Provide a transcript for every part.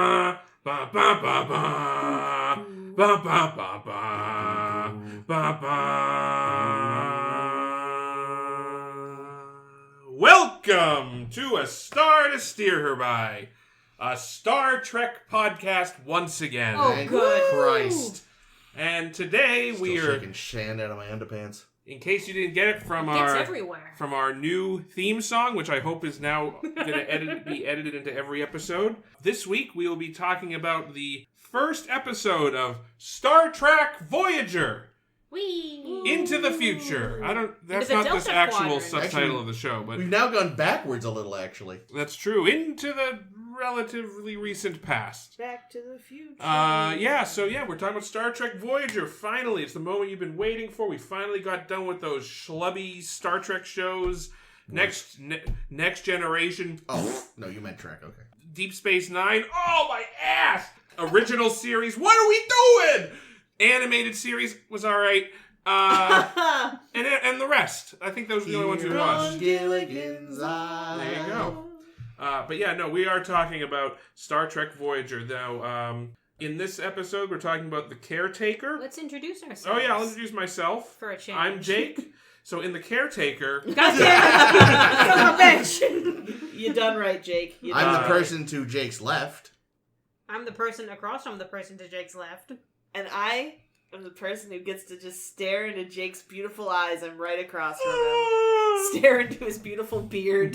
ba ba ba ba ba ba ba ba ba ba. Welcome to A Star to Steer Her By, a Star Trek podcast once again. Oh, Thank good Christ. And today we are shaking sand out of my underpants. In case you didn't get it from our new theme song, which I hope is now going to be edited into every episode. This week we will be talking about the first episode of Star Trek Voyager. Whee! Into the Future. That's Into the not this Delta actual Quadrant. subtitle Actually, of the show, but we've now gone backwards a little, actually. that's true. Into the relatively recent past. Back to the Future. We're talking about Star Trek Voyager. Finally, it's the moment you've been waiting for. We finally got done with those schlubby Star Trek shows. Next Generation. Oh, no, you meant Trek, okay. Deep Space Nine. Oh, my ass! Original series. What are we doing? Animated series was all right. And the rest. I think those are the only ones we watched. Gilligan's Island. There you go. We are talking about Star Trek Voyager. Now, in this episode, we're talking about the Caretaker. Let's introduce ourselves. Oh, yeah, I'll introduce myself. For a change. I'm Jake. So, in the Caretaker... God damn it! You done right, Jake. You I'm done the right. person to Jake's left. I'm the person across from the person to Jake's left. And I am the person who gets to just stare into Jake's beautiful eyes. I'm right across from him. Stare into his beautiful beard.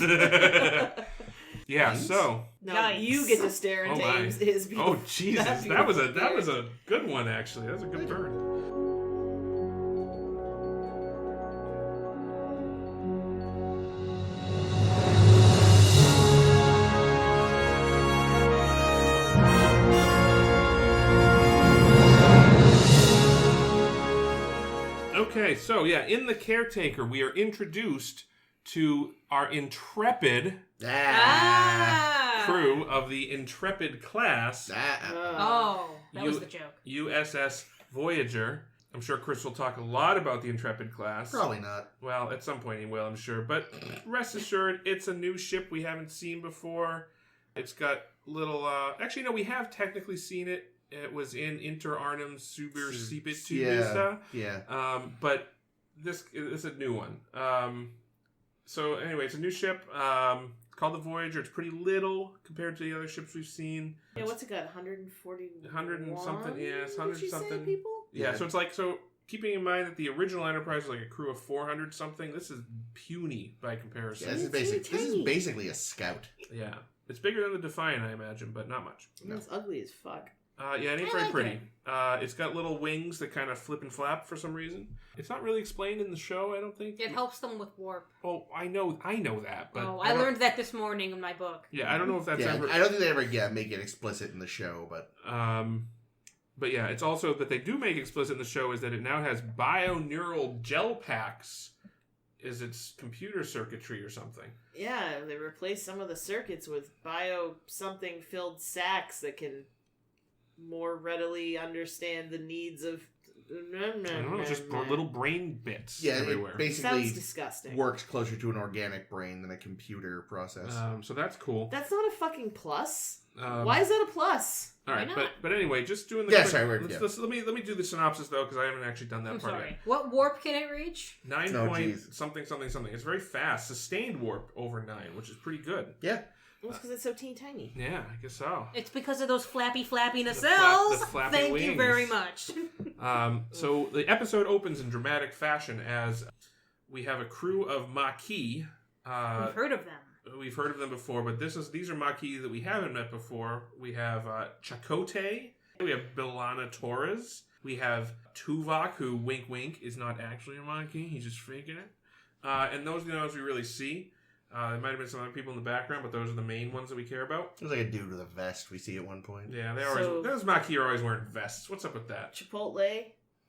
Yeah, Thanks. so... No, Yikes. you get to stare into his beautiful. Oh, Jesus. That was a good one, actually. That was a good burn. Okay, so in the Caretaker, we are introduced to our Intrepid crew of the Intrepid class, Oh, that was the joke. USS Voyager. I'm sure Chris will talk a lot about the Intrepid class. Probably not. Well, at some point he will, I'm sure. But rest assured, it's a new ship we haven't seen before. It's got little... Actually, no, we have technically seen it. It was in Inter Arnhem Super Cipit Vista. Yeah. But this is a new one. So anyway, it's a new ship. It's called the Voyager. It's pretty little compared to the other ships we've seen. Yeah, what's it got? 140. 100 and something. Yeah, it's 100 Did you something. say, people? Yeah, so it's like keeping in mind that the original Enterprise was like a crew of 400 something. This is puny by comparison. Yeah, this is basically a scout. Yeah, it's bigger than the Defiant, I imagine, but not much. No. It's ugly as fuck. It ain't I very like pretty. It's got little wings that kind of flip and flap for some reason. It's not really explained in the show, I don't think. It helps them with warp. Oh, I know that, but I learned that this morning in my book. Yeah, I don't know if that's ever. I don't think they ever make it explicit in the show, but yeah, it's also that they do make explicit in the show is that it now has bioneural gel packs as its computer circuitry or something. Yeah, they replaced some of the circuits with bio-something filled sacks that can more readily understand the needs of... I don't know, just little brain bits everywhere. It basically sounds disgusting. Works closer to an organic brain than a computer process. So that's cool. That's not a fucking plus. Why is that a plus? All right, Why not? but anyway, just doing the Yeah, quick, sorry, let me do the synopsis though, because I haven't actually done that I'm part sorry. yet. What warp can it reach? 9 Oh, point geez. something. It's very fast, sustained warp over 9, which is pretty good. Yeah. Well, it's because it's so teeny tiny. Yeah, I guess so. It's because of those flappy nacelles. the flappy Thank wings. you very much. So the episode opens in dramatic fashion as we have a crew of Maquis. We've heard of them. We've heard of them before, but these are Maquis that we haven't met before. We have Chakotay. We have Bilana Torres. We have Tuvok, who, wink wink, is not actually a Maquis. He's just faking it. And those are the ones we really see. There might have been some other people in the background, but those are the main ones that we care about. There's like a dude with a vest we see at one point. Yeah, So- those Maquis are always wearing vests. What's up with that? Chipotle,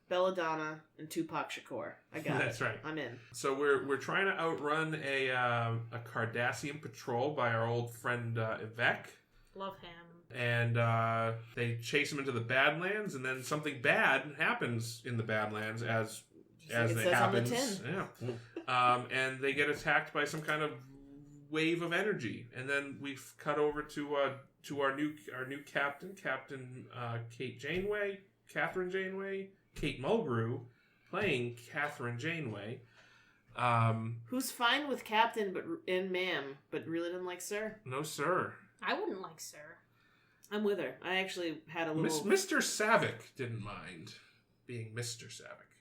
Belladonna, and Tupac Shakur. I got it. That's right. I'm in. So we're trying to outrun a Cardassian patrol by our old friend Yvette. Love him. And they chase him into the Badlands, and then something bad happens in the Badlands as Like it it says on the happens. tin. Yeah. And they get attacked by some kind of wave of energy, and then we cut over to to our new captain, Captain Catherine Janeway, Kate Mulgrew, playing Catherine Janeway. Who's fine with Captain and Ma'am, but really doesn't like Sir? No, sir. I wouldn't like Sir. I'm with her. I actually had a little... Mr. Savick didn't mind being Mr. Savick.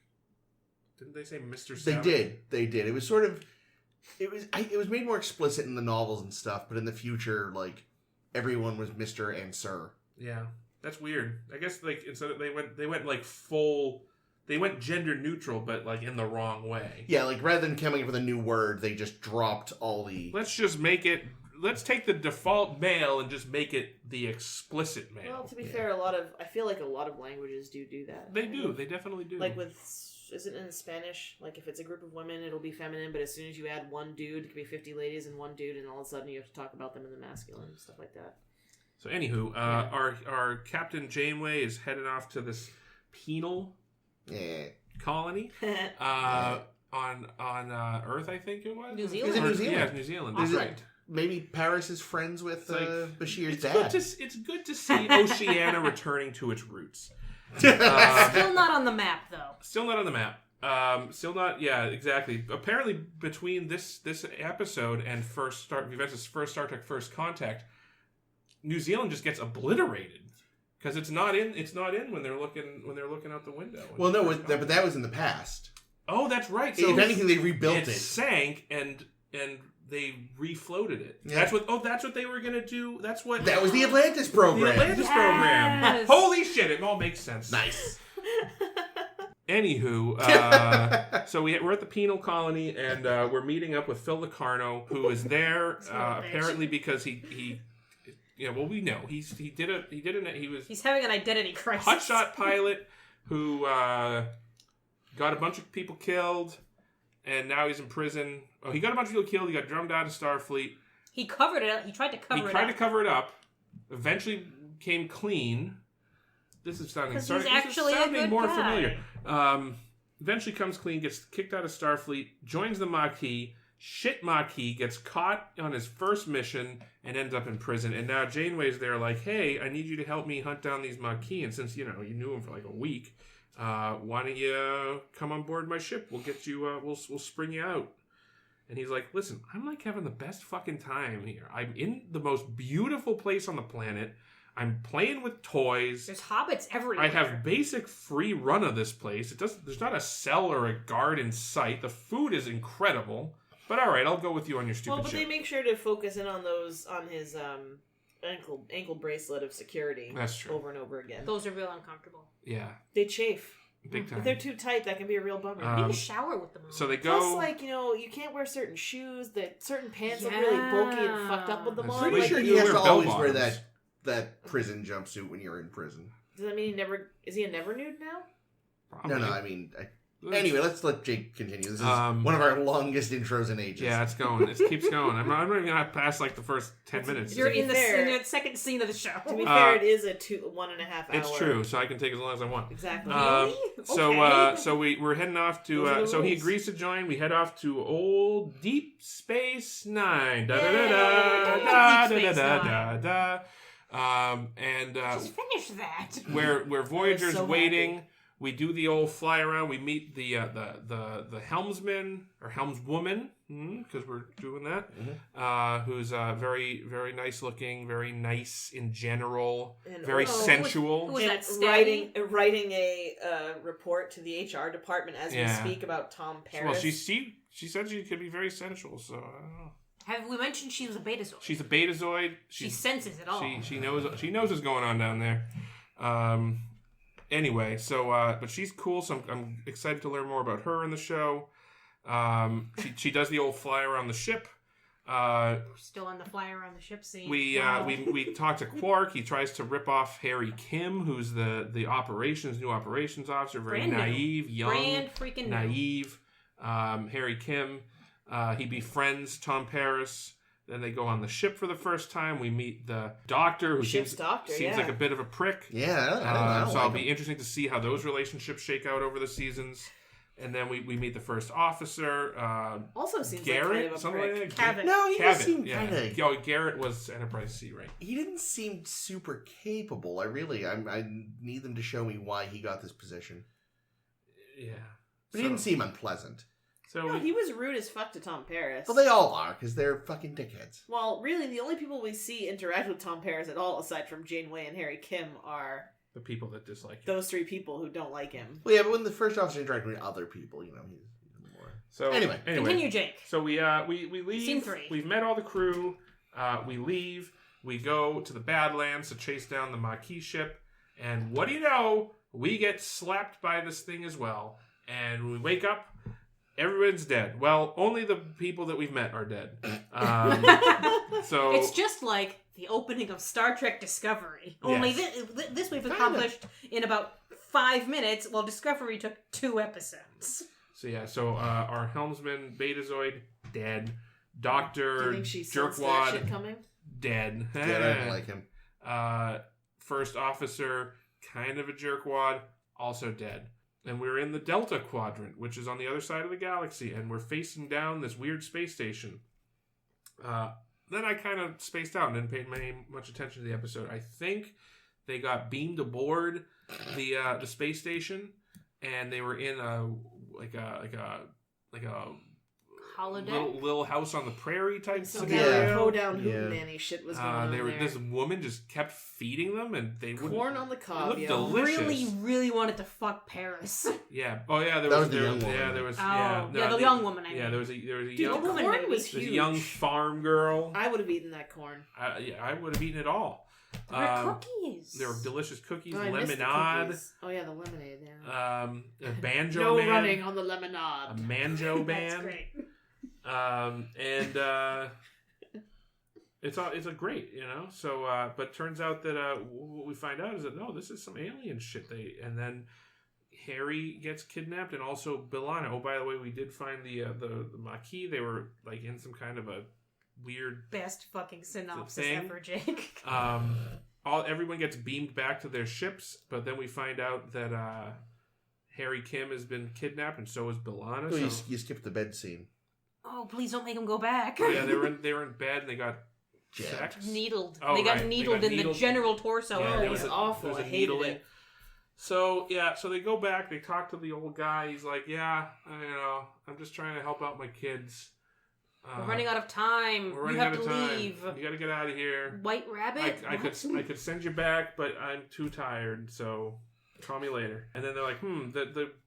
Didn't they say Mr. Savick? They did. It was sort of... It was made more explicit in the novels and stuff, but in the future, like, everyone was Mr. and Sir. Yeah. That's weird. I guess, like, instead of, they went like full... They went gender neutral, but, like, in the wrong way. Yeah, like, rather than coming up with a new word, they just dropped all the... Let's take the default male and just make it the explicit male. Well, to be fair, I feel like a lot of languages do that. They do. They definitely do. Like isn't it in Spanish? Like, if it's a group of women, it'll be feminine, but as soon as you add one dude, it could be 50 ladies and one dude, and all of a sudden you have to talk about them in the masculine and stuff like that. So, anywho, our Captain Janeway is headed off to this penal colony on Earth, I think it was. New Zealand. Is it New Zealand? Yeah, it's New Zealand. Is That's it- right. Maybe Paris is friends with Bashir's It's dad. it's good to see Oceania returning to its roots. Still not on the map, though. Still not on the map. Still not. Yeah, exactly. Apparently, between this episode and Juventus' first Star Trek First Contact, New Zealand just gets obliterated because it's not in when they're looking out the window. Well, no, but that was in the past. Oh, that's right. So if anything, they rebuilt it. Sank and they refloated it. Yeah. That's what they were gonna do. That was the Atlantis program. The Atlantis program. Holy shit! It all makes sense. Nice. Anywho, so we're at the penal colony and we're meeting up with Phil Locarno, who is there apparently because he we know he's having an identity crisis. hotshot pilot who got a bunch of people killed. And now he's in prison. Oh, he got a bunch of people killed. He got drummed out of Starfleet. He covered it up. He tried to cover it up. Eventually came clean. This is sounding more familiar. Eventually comes clean, gets kicked out of Starfleet, joins the Maquis. Maquis gets caught on his first mission and ends up in prison. And now Janeway's there like, hey, I need you to help me hunt down these Maquis. And since, you knew him for like a week... why don't you come on board my ship? We'll get you, we'll spring you out. And he's like, listen, I'm like having the best fucking time here. I'm in the most beautiful place on the planet. I'm playing with toys. There's hobbits everywhere. I have basic free run of this place. There's not a cell or a guard in sight. The food is incredible. But all right, I'll go with you on your stupid ship. They make sure to focus in on his ankle bracelet of security. That's true. Over and over again. Those are real uncomfortable. Yeah. They chafe. Big time. If they're too tight, that can be a real bummer. You need to shower with them. So they go... Plus, you can't wear certain shoes. Certain pants look really bulky and fucked up with them on. I'm pretty sure he has to always wear that prison jumpsuit when you're in prison. Does that mean he never... Is he a never nude now? Probably. No, I mean... Anyway, let's let Jake continue. This is one of our longest intros in ages. Yeah, it's going. It keeps going. I'm not even going to pass the first 10 minutes. You're in the second scene of the show. To be fair, it is a 1.5 hour. It's true, so I can take as long as I want. Exactly. Really? So we're heading off to... so he agrees to join. We head off to old Deep Space Nine. Just finish that. Where Voyager's waiting... We do the old fly around. We meet the helmsman or helmswoman because we're doing that. Who's very very nice looking, very nice in general, very sensual. Who was that? Writing a report to the HR department as we speak about Tom Paris. Well, she said she could be very sensual, so I don't know. Have we mentioned she was a betazoid? She's a betazoid. She senses it all. She knows what's going on down there. Anyway, so but she's cool, so I'm excited to learn more about her in the show. She does the old fly around the ship. Still on the fly around the ship scene. We talk to Quark. He tries to rip off Harry Kim, who's the new operations officer, very naive, young, freaking naive. Harry Kim. He befriends Tom Paris. Then they go on the ship for the first time. We meet the doctor, who seems like a bit of a prick. Yeah, I don't so it'll be interesting to see how those relationships shake out over the seasons. And then we meet the first officer. Also seems Garrett, like something kind of a like prick. that. Cabot. No, he Cabot, just seemed yeah. kind of. Oh, Garrett was Enterprise C, right? He didn't seem super capable. I need them to show me why he got this position. Yeah. But he didn't seem unpleasant. So No, he was rude as fuck to Tom Paris. Well, they all are, because they're fucking dickheads. Well, really, the only people we see interact with Tom Paris at all, aside from Janeway and Harry Kim, are the people that dislike him. those three people who don't like him. Well, yeah, but when the first officer interacted with other people, he's more... So Anyway. Continue, Jake. So we leave. Scene 3. We've met all the crew. We leave. We go to the Badlands to chase down the Maquis ship. And what do you know? We get slapped by this thing as well. And when we wake up, everyone's dead. Well, only the people that we've met are dead. So It's just like the opening of Star Trek Discovery. Only Yes. this we've accomplished in about 5 minutes, while Discovery took 2 episodes. So our helmsman Betazoid dead. Do Doctor you think she sensed that shit Jerkwad coming? dead. Yeah, I don't like him. First officer, kind of a jerkwad, also dead. And we're in the Delta Quadrant, which is on the other side of the galaxy, and we're facing down this weird space station. Then I kind of spaced out and didn't pay much attention to the episode. I think they got beamed aboard the space station, and they were in a Holodeck? little house on the prairie type Some scenario. kind of throw-down Yeah. hootenanny shit was going on there. This woman just kept feeding them, and they wouldn't. Corn on the It cob, looked yo. delicious. Really wanted to fuck Paris. Yeah. Oh yeah. There That was was the young woman. Yeah, there was. Oh, yeah. yeah, the young woman, I mean. Yeah, there was a Dude, young. the woman corn maybe. was There's huge. a young farm girl. I would have eaten that corn. I would have eaten it all. There were cookies. There were delicious cookies, Oh, I missed the lemonade, cookies. Oh yeah, the lemonade. Yeah. a banjo No man, running on the a lemonade. manjo That's band, great. and it's a great, So, but turns out that what we find out is that no, this is some alien shit. And then Harry gets kidnapped, and also B'Elanna. Oh, by the way, we did find the Maquis. They were like in some kind of a weird Best fucking synopsis thing. ever, Jake. everyone gets beamed back to their ships, but then we find out that Harry Kim has been kidnapped, and so is B'Elanna. Oh, So you skipped the bed scene. Oh, please don't make him go back. yeah, they were in bed and they got Jabbed. sex. Needled. Oh, they got right. needled in the general torso. Yeah, Oh, there it was was a- awful. there was I a hated needling. it. So they go back. They talk to the old guy. He's like, "Yeah, I'm just trying to help out my kids. We're running out of time. We're You running have out to of time. leave. You got to get out of here. White Rabbit? I could send you back, but I'm too tired. So call me later." And then they're like,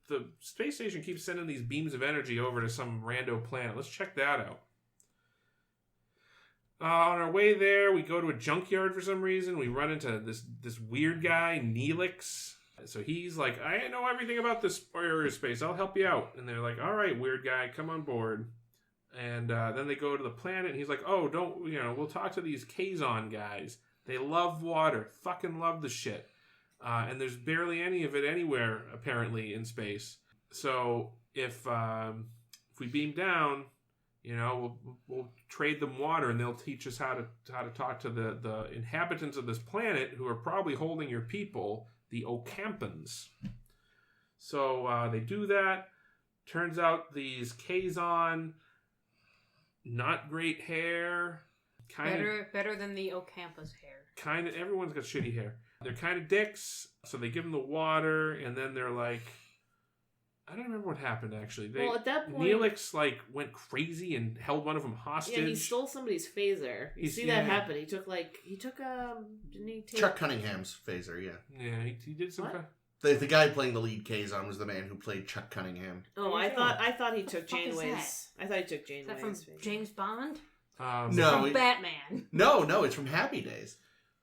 the space station keeps sending these beams of energy over to some rando planet. Let's check that out. On our way there, we go to a junkyard for some reason. We run into this weird guy, Neelix. So he's like, "I know everything about this aerospace. I'll help you out." And they're like, "All right, weird guy, come on board." And then they go to the planet, and he's like, "Oh, we'll talk to these Kazon guys. They love water. Fucking love the shit. And there's barely any of it anywhere, apparently, in space. So if we beam down, we'll trade them water, and they'll teach us how to talk to the inhabitants of this planet, who are probably holding your people, the Ocampans." So they do that. Turns out these Kazon, not great hair, Better than the Ocampa's hair. Everyone's got shitty hair. They're kind of dicks, so they give them the water, and then they're like, I don't remember what happened actually. Well, at that point, Neelix went crazy and held one of them hostage. yeah, he stole somebody's phaser. You see that happen? He took didn't he take Chuck Cunningham's phaser, yeah. Yeah, he did some. What? The guy playing the lead Kazon was the man who played Chuck Cunningham. Oh, I thought he took What the fuck is Janeway's. I thought he took Is Janeway's. that from phaser. James Bond? No, From Batman. No, it's from Happy Days.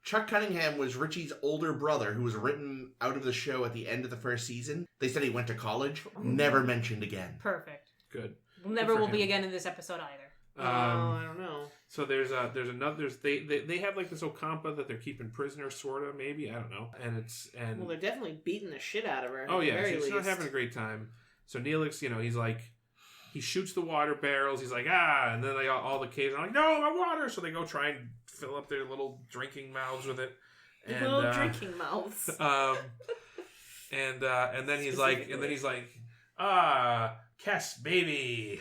Chuck Cunningham was Richie's older brother who was written out of the show at the end of the first season. They said he went to college. Never mentioned again. Perfect. Good. Never for will be him. again in this episode either. I don't know. So there's another. They have like this Ocampa that they're keeping prisoner, sorta, maybe, I don't know. And Well, they're definitely beating the shit out of her. oh at the yeah, very she's not least. having a great time. So Neelix, he's like, he shoots the water barrels. He's like, and then all the caves are like, "No, my water!" So they go try and fill up their little drinking mouths with it. And, Little drinking mouths. and then he's like, Kes, baby.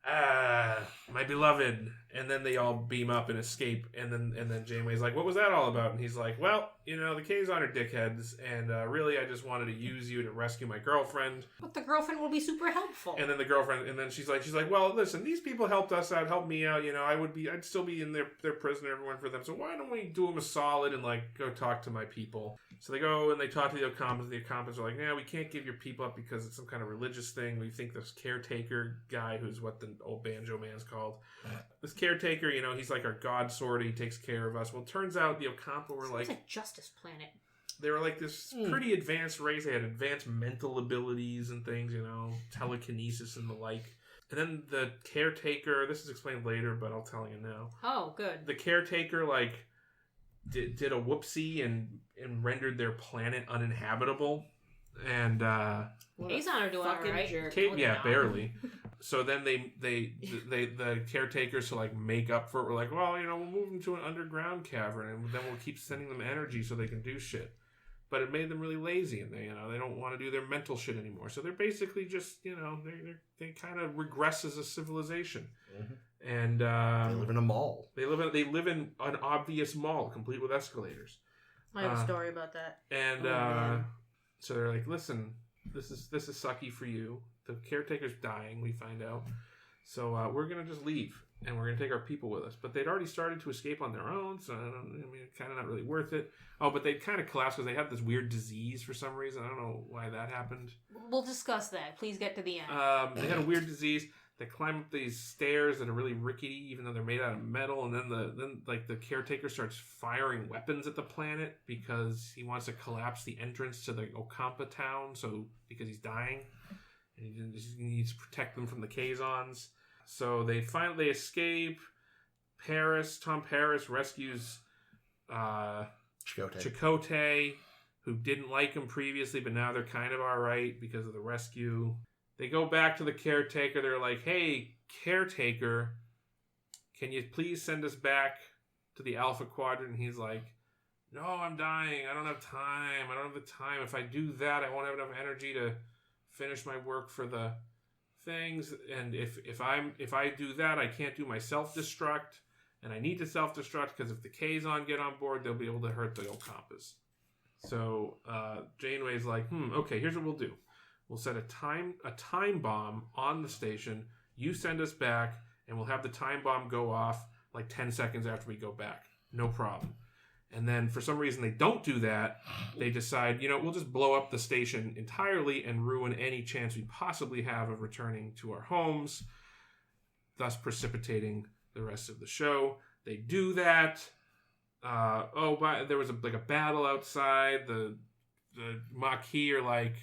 My beloved. And then they all beam up and escape. And then Janeway's like, what was that all about? And he's like, well, the Kazon are dickheads. And really, I just wanted to use you to rescue my girlfriend. But the girlfriend will be super helpful. And then the girlfriend, and then she's like, well, listen, these people helped us out, helped me out. I'd still be in their prison, everyone for them. So why don't we do them a solid and go talk to my people? So they go and they talk to the Ocampans. The Ocampans are like, yeah, we can't give your people up because it's some kind of religious thing. We think this caretaker guy, who's what the old banjo man's called, this caretaker, he's like our god sort. He takes care of us. Well, it turns out the Ocampa were Sounds like Justice Planet. They were like this pretty advanced race. They had advanced mental abilities and things, telekinesis and the like. And then the caretaker, this is explained later, but I'll tell you now. Oh, good. The caretaker, did a whoopsie and rendered their planet uninhabitable. And, Kazon are doing all right. Jerk. Barely. So then the caretakers to make up for it were like, well, we'll move them to an underground cavern and then we'll keep sending them energy so they can do shit. But it made them really lazy and they don't want to do their mental shit anymore. So they're basically just, they kind of regress as a civilization. Mm-hmm. And they live in a mall. They live in an obvious mall complete with escalators. I have a story about that. And so they're like, listen, this is sucky for you. The caretaker's dying, we find out. So we're going to just leave, and we're going to take our people with us. But they'd already started to escape on their own, so it's kind of not really worth it. Oh, but they'd kind of collapsed because they had this weird disease for some reason. I don't know why that happened. We'll discuss that. Please get to the end. They had a weird disease. They climb up these stairs that are really rickety, even though they're made out of metal. And then the caretaker starts firing weapons at the planet because he wants to collapse the entrance to the Ocampa town. So because he's dying, and he needs to protect them from the Kazons. So they finally escape. Tom Paris rescues Chakotay, who didn't like him previously, but now they're kind of all right because of the rescue. They go back to the caretaker. They're like, hey, caretaker, can you please send us back to the Alpha Quadrant? And he's like, no, I'm dying. I don't have time. If I do that, I won't have enough energy to finish my work for the things. And if I do that, I can't do my self-destruct. And I need to self-destruct because if the Kazon get on board, they'll be able to hurt the Ocampas. So Janeway's like, okay, here's what we'll do. We'll set a time bomb on the station. You send us back, and we'll have the time bomb go off 10 seconds after we go back. No problem. And then for some reason they don't do that. They decide, we'll just blow up the station entirely and ruin any chance we possibly have of returning to our homes, thus precipitating the rest of the show. They do that. There was a battle outside. The Maquis are like,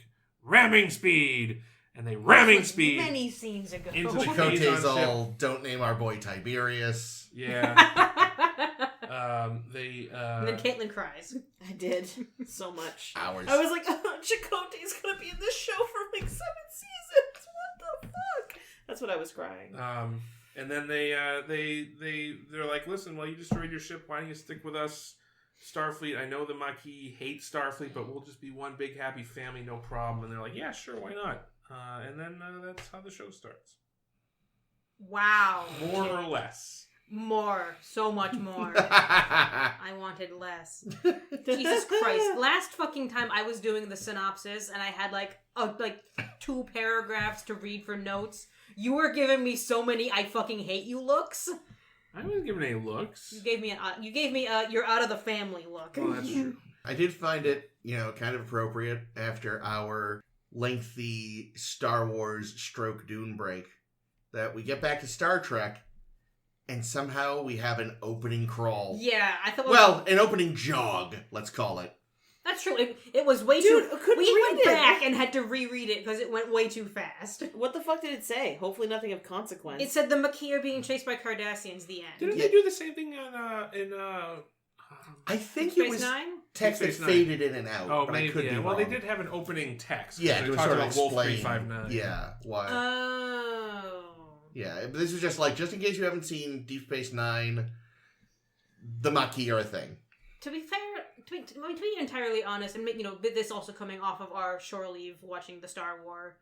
ramming speed, and they ramming speed many scenes ago. Into the Chakotay's Kazon all, ship. don't name our boy Tiberius. Yeah. And then Caitlin cries. I did so much. Hours. I was like, Chakotay's gonna be in this show for 7 seasons. What the fuck? That's what I was crying. And then they're like, listen, well, you destroyed your ship. Why don't you stick with us? Starfleet, I know the Maquis hate Starfleet, but we'll just be one big happy family, no problem. And they're like, yeah, sure, why not? And then that's how the show starts. Wow. More or less. More. So much more. I wanted less. Jesus Christ. Last fucking time I was doing the synopsis and I had 2 paragraphs to read for notes, you were giving me so many I fucking hate you looks. I wasn't giving any looks. You gave me you're out of the family look. Oh, that's true. I did find it, kind of appropriate after our lengthy Star Wars / Dune break that we get back to Star Trek and somehow we have an opening crawl. Yeah, I thought. An opening jog, let's call it. That's true. It was way Dude, too. couldn't We read went it. back and had to reread it because it went way too fast. What the fuck did it say? Hopefully nothing of consequence. It said the Maquis are being chased by Cardassians. The end. Didn't they do the same thing I think Space it was Nine? text that Space Nine. faded in and out. Oh, but maybe. I could be Yeah. wrong. Well, they did have an opening text. Yeah, they to talked sort of about Wolf explain. 359. Yeah, why? Oh. Yeah, but this was just just in case you haven't seen Deep Space Nine, the Maquis are a thing. To be fair, to be entirely honest, and this also coming off of our shore leave watching the Star Wars,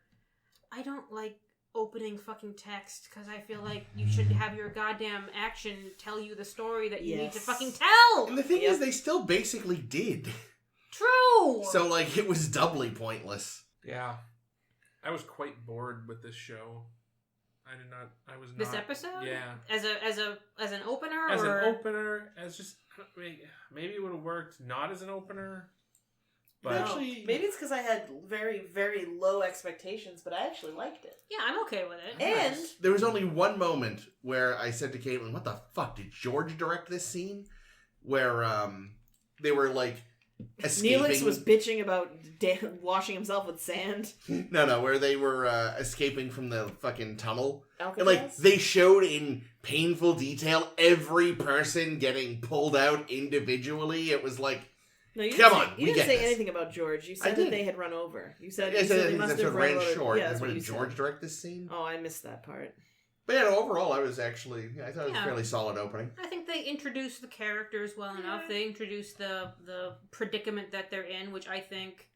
I don't like opening fucking text because I feel like you should have your goddamn action tell you the story that you need to fucking tell. And the thing is, they still basically did. True. So, like, it was doubly pointless. Yeah. I was quite bored with this show. I was not. This episode? Yeah. As an opener? As or? an opener, maybe it would have worked not as an opener. But Actually, maybe it's because I had very, very low expectations, but I actually liked it. Yeah, I'm okay with it. And There was only one moment where I said to Caitlin, what the fuck, did George direct this scene? Where they were, like, escaping. Neelix was bitching about washing himself with sand. No, where they were escaping from the fucking tunnel. Alcatraz? And, like, they showed in painful detail every person getting pulled out individually. It was like, No, you come didn't on, say, we you didn't get say this. anything about George. You I said did. that they had run over. You I said, said they must that's have what run ran over. short. Yeah, that's what Did you George said. direct this scene? Oh, I missed that part. But yeah, no, overall, I was actually, I thought it was a fairly solid opening. I think they introduced the characters well enough. They introduced the predicament that they're in, which I think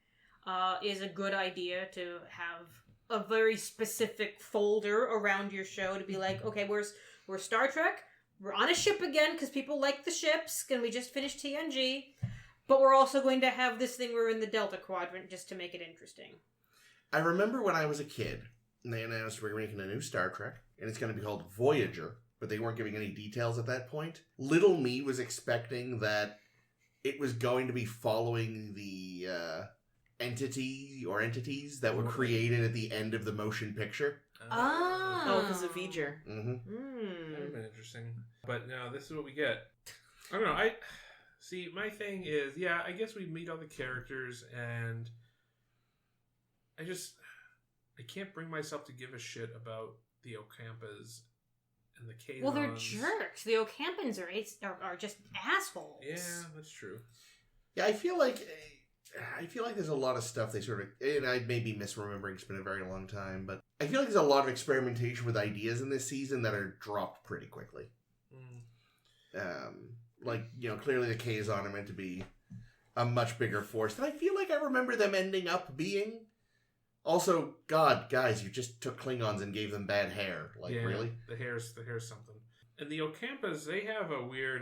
is a good idea to have a very specific folder around your show to be like, okay, we're Star Trek. We're on a ship again because people like the ships, and we just finished TNG. But we're also going to have this thing we're in the Delta Quadrant just to make it interesting. I remember when I was a kid, and they announced we're making a new Star Trek, and it's going to be called Voyager, but they weren't giving any details at that point. Little me was expecting that it was going to be following the entities that were created at the end of the motion picture. Oh, because of Voyager. Mm-hmm. That would have been interesting. But no, this is what we get. I don't know. See, my thing is, yeah, I guess we meet all the characters, and I can't bring myself to give a shit about the Ocampas and the Kazons. Well, they're jerks. The Ocampans are just assholes. Yeah, that's true. Yeah, I feel like there's a lot of stuff they sort of, and I may be misremembering, it's been a very long time, but I feel like there's a lot of experimentation with ideas in this season that are dropped pretty quickly. Like, you know, clearly the Kazon are meant to be a much bigger force, and I feel like I remember them ending up being. Also, God, guys, you just took Klingons and gave them bad hair. Like, yeah, really? The hair's something. And the Ocampas, they have a weird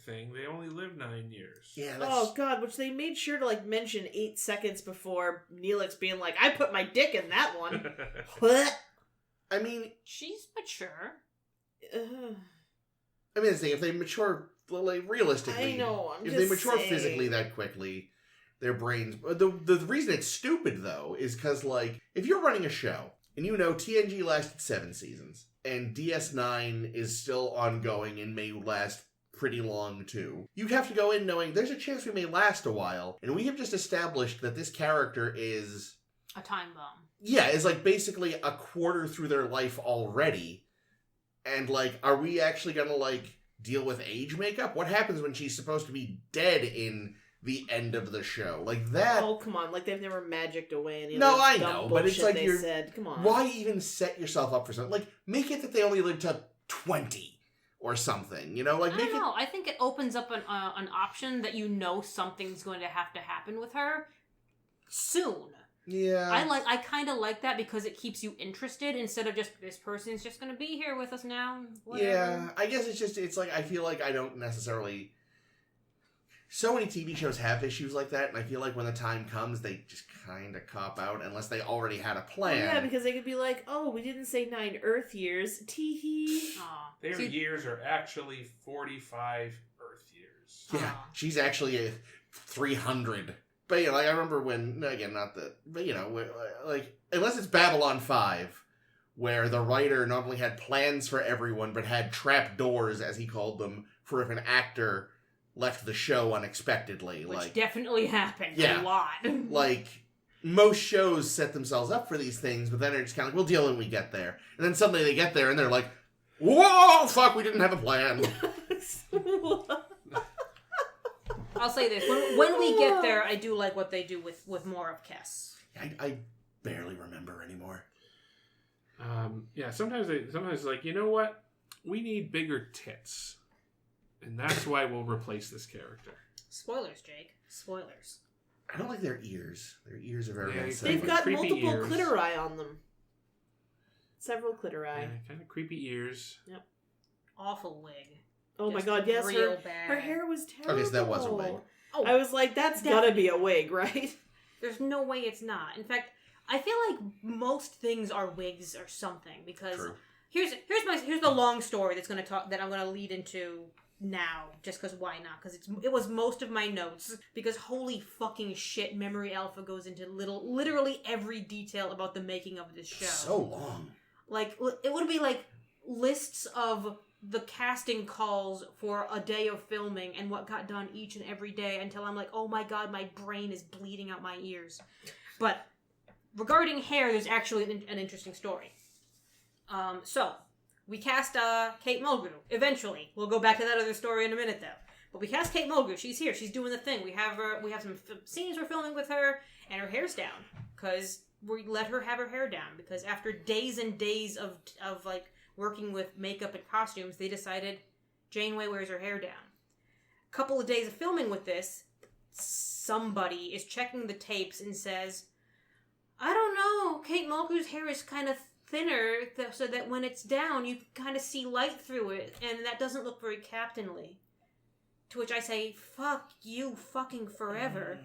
thing. They only live 9 years. Yeah. Oh, God, which they made sure to, like, mention 8 seconds before Neelix being like, I put my dick in that one. What? I mean, She's mature. if they mature, like, realistically, I know. if they mature physically that quickly, their brains. The reason it's stupid though is because, like, if you're running a show and you know TNG lasted 7 seasons and DS9 is still ongoing and may last pretty long too, you have to go in knowing there's a chance we may last a while, and we have just established that this character is A time bomb. is like basically a quarter through their life already. And, like, are we actually gonna, like, deal with age makeup? What happens when she's supposed to be dead in the end of the show? Like, that... Oh, come on. Like, they've never magicked away any of No, the I dumb know, but it's bullshit like they you're... said. Come on. Why even set yourself up for something? Like, make it that they only live to 20 or something, you know? Like, I make don't know. I think it opens up an option that you know something's going to have to happen with her soon. Yeah. I kind of like that because it keeps you interested instead of just, this person's just going to be here with us now. Whatever. Yeah, I guess it's like, I feel like I don't necessarily... So many TV shows have issues like that, and I feel like when the time comes, they just kind of cop out unless they already had a plan. Yeah, because they could be like, oh, we didn't say 9 Earth years. Tee-hee. Aw. Their See, years are actually 45 Earth years. Yeah, Aw. she's actually a 300. But, you know, like, I remember when, again, not the, but, you know, like, unless it's Babylon 5, where the writer not only had plans for everyone, but had trap doors, as he called them, for if an actor left the show unexpectedly. Which like, definitely happened Yeah. a lot. like, most shows set themselves up for these things, but then they're just kind of like, we'll deal when we get there. And then suddenly they get there, and they're like, whoa, fuck, we didn't have a plan. I'll say this. When we get there, I do like what they do with more of Kess. I barely remember anymore. Yeah, sometimes like, you know what? We need bigger tits. And that's why we'll replace this character. Spoilers, Jake. Spoilers. I don't like their ears. Their ears are very Yeah, unsettling. They've got Creepy multiple ears. clitori on them. Several clitori. Yeah, kind of creepy ears. Awful wig. Oh my Just god, yes, real her bad. hair was terrible. Okay, so that was a wig. Oh, I was like, that's gotta be a wig, right? there's no way it's not. In fact, I feel like most things are wigs or something because True. here's the long story that I'm gonna lead into now, just because why not? Because it was most of my notes. Because holy fucking shit, Memory Alpha goes into literally every detail about the making of this show. So long. Like it would be like lists of the casting calls for a day of filming and what got done each and every day until I'm like, oh my god, my brain is bleeding out my ears. But regarding hair, there's actually an interesting story. So we cast Kate Mulgrew. Eventually, we'll go back to that other story in a minute, though. But we cast Kate Mulgrew. She's here. She's doing the thing. We have some scenes we're filming with her, and her hair's down because we let her have her hair down. Because after days and days of like working with makeup and costumes, they decided Janeway wears her hair down. A couple of days of filming with this, somebody is checking the tapes and says, I don't know, Kate Mulgrew's hair is kind of thinner so that when it's down, you can kind of see light through it, and that doesn't look very captainly. To which I say, fuck you fucking forever.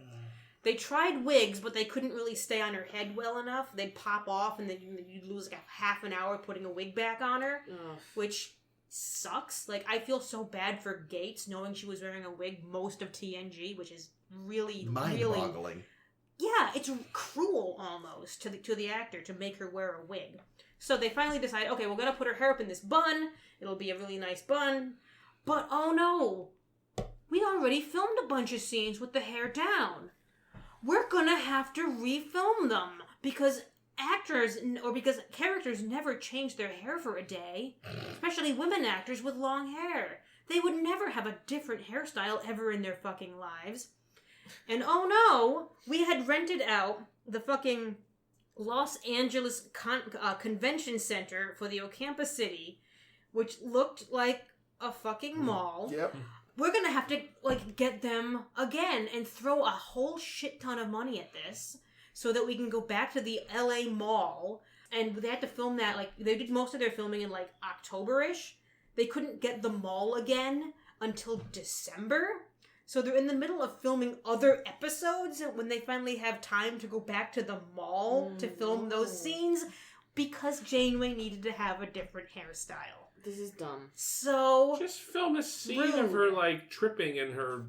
They tried wigs, but they couldn't really stay on her head well enough. They'd pop off, and then you'd lose like a half an hour putting a wig back on her, which sucks. Like, I feel so bad for Gates, knowing she was wearing a wig most of TNG, which is really, Mind-boggling. Yeah, it's cruel almost to the actor to make her wear a wig. So they finally decide, okay, we're gonna put her hair up in this bun. It'll be a really nice bun. But oh no, we already filmed a bunch of scenes with the hair down. We're gonna have to refilm them because characters never change their hair for a day, especially women actors with long hair. They would never have a different hairstyle ever in their fucking lives. And oh no, we had rented out the fucking Los Angeles Convention Center for the Ocampa City, which looked like a fucking mall. Yep. We're gonna have to, like, get them again and throw a whole shit ton of money at this so that we can go back to the LA Mall. And they had to film that, like, they did most of their filming in, like, October-ish. They couldn't get the mall again until December. So they're in the middle of filming other episodes when they finally have time to go back to the mall to film those scenes because Janeway needed to have a different hairstyle. This is dumb. So Just film a scene of her, like, tripping and her,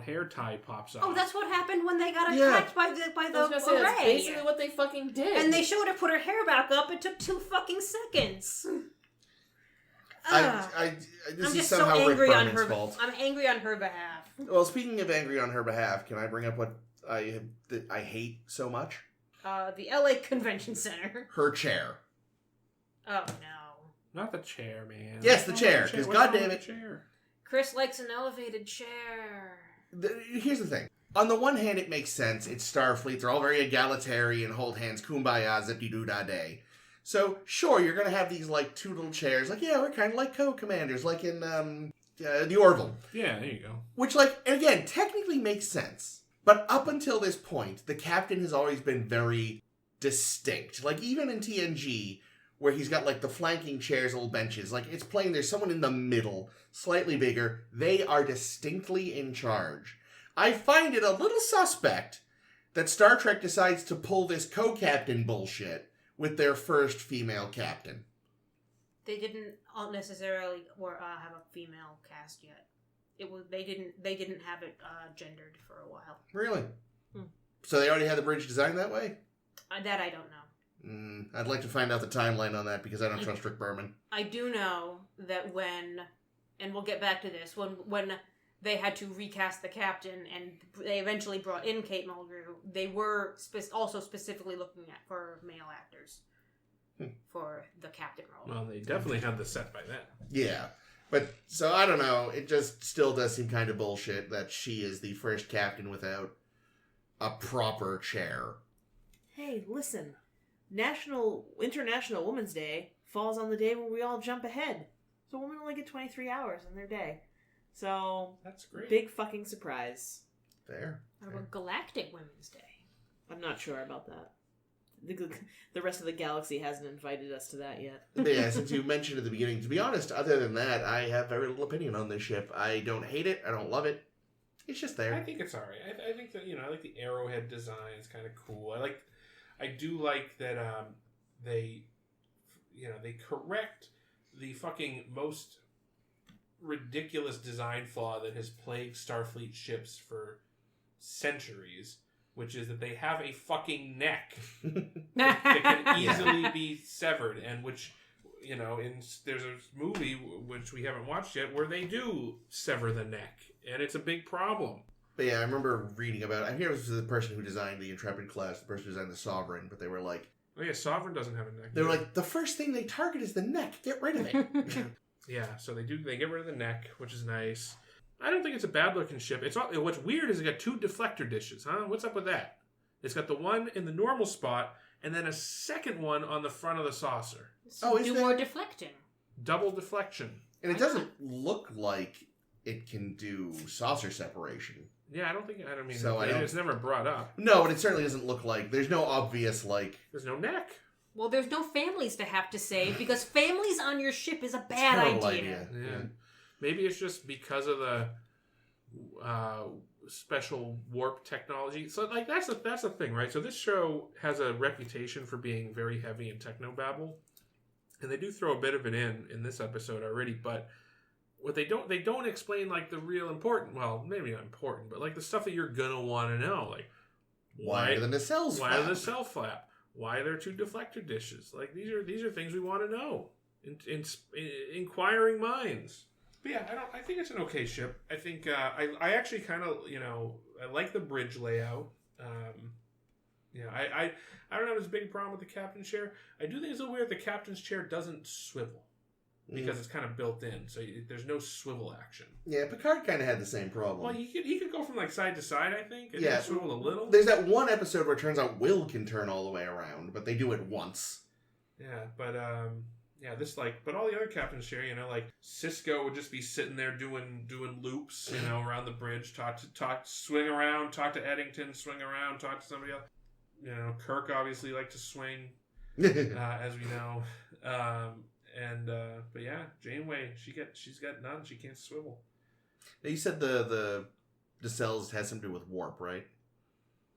hair tie pops off. oh, that's what happened when they got Yeah. attacked by the That's array. basically what they fucking did. And they showed her put her hair back up. It took 2 fucking seconds. This I'm is just so somehow Rick angry on Berman's her. fault. I'm angry on her behalf. Well, speaking of angry on her behalf, can I bring up what I hate so much? The LA Convention Center. Her chair. Oh no. Not the chair, man. Yes, the What's chair, wrong with 'cause What's wrong goddamn with it. the chair? Chris likes an elevated chair. Here's the thing. On the one hand, it makes sense. It's Starfleet. They're all very egalitarian, hold hands, kumbaya, zippy-doo-dah-day. So, sure, you're going to have these, like, 2 little chairs. Like, yeah, we're kind of like co-commanders, like in the Orville. Yeah, there you go. Which, like, again, technically makes sense. But up until this point, the captain has always been very distinct. Like, even in TNG, where he's got, like, the flanking chairs, little benches, like, it's plain there's someone in the middle, slightly bigger. They are distinctly in charge. I find it a little suspect that Star Trek decides to pull this co-captain bullshit with their first female captain. They didn't necessarily have a female cast yet. They didn't have it gendered for a while. Really? So they already had the bridge designed that way? That I don't know. I'd like to find out the timeline on that because I don't trust Rick Berman. I do know that and we'll get back to this, when they had to recast the captain and they eventually brought in Kate Mulgrew, they were also specifically looking for male actors for the captain role. Well, they definitely had the set by then. Yeah. But, so I don't know. It just still does seem kind of bullshit that she is the first captain without a proper chair. Hey, listen. International Women's Day falls on the day when we all jump ahead. So women only get 23 hours in their day. So, That's great. big fucking surprise. There. What about Galactic Women's Day? I'm not sure about that. The rest of the galaxy hasn't invited us to that yet. But yeah, since you mentioned at the beginning, to be honest, other than that, I have very little opinion on this ship. I don't hate it. I don't love it. It's just there. I think it's alright. I think that, I like the arrowhead design. It's kind of cool. I do like that they correct the fucking most ridiculous design flaw that has plagued Starfleet ships for centuries, which is that they have a fucking neck that can easily be severed, and which, there's a movie which we haven't watched yet where they do sever the neck, and it's a big problem. But yeah, I remember reading about it. I hear it was the person who designed the Intrepid class, the person who designed the Sovereign, but they were like... Oh yeah, Sovereign doesn't have a neck. They were like, the first thing they target is the neck. Get rid of it. Yeah, so they get rid of the neck, which is nice. I don't think it's a bad-looking ship. What's weird is it got 2 deflector dishes, huh? What's up with that? It's got the one in the normal spot, and then a second one on the front of the saucer. So do more deflecting. Double deflection. And it doesn't look like it can do saucer separation. Yeah, it's never brought up. No, but it certainly doesn't look like... There's no obvious, There's no neck. Well, there's no families to have to save, because families on your ship is a bad idea. Yeah. Maybe it's just because of the special warp technology. So, that's the thing, right? So this show has a reputation for being very heavy in technobabble, and they do throw a bit of it in this episode already. But what they don't explain the real important. Well, maybe not important, but the stuff that you're gonna want to know, why are the nacelles flap? Why are the nacelle flap? Why are there 2 deflector dishes? These are things we want to know. In inquiring minds. But yeah, I think it's an okay ship. I think I actually kind of I like the bridge layout. I don't have as big a problem with the captain's chair. I do think it's a little weird the captain's chair doesn't swivel because it's kind of built in, so there's no swivel action. Yeah, Picard kind of had the same problem. Well, he could go from side to side, I think, and then swivel a little. There's that one episode where it turns out Will can turn all the way around, but they do it once. Yeah, but but all the other captain's chair, Cisco would just be sitting there doing loops, around the bridge, swing around, talk to Eddington, swing around, talk to somebody else. Kirk obviously liked to swing, as we know. But yeah, Janeway, she's got none. She can't swivel. Now, you said the cells has something to do with warp, right?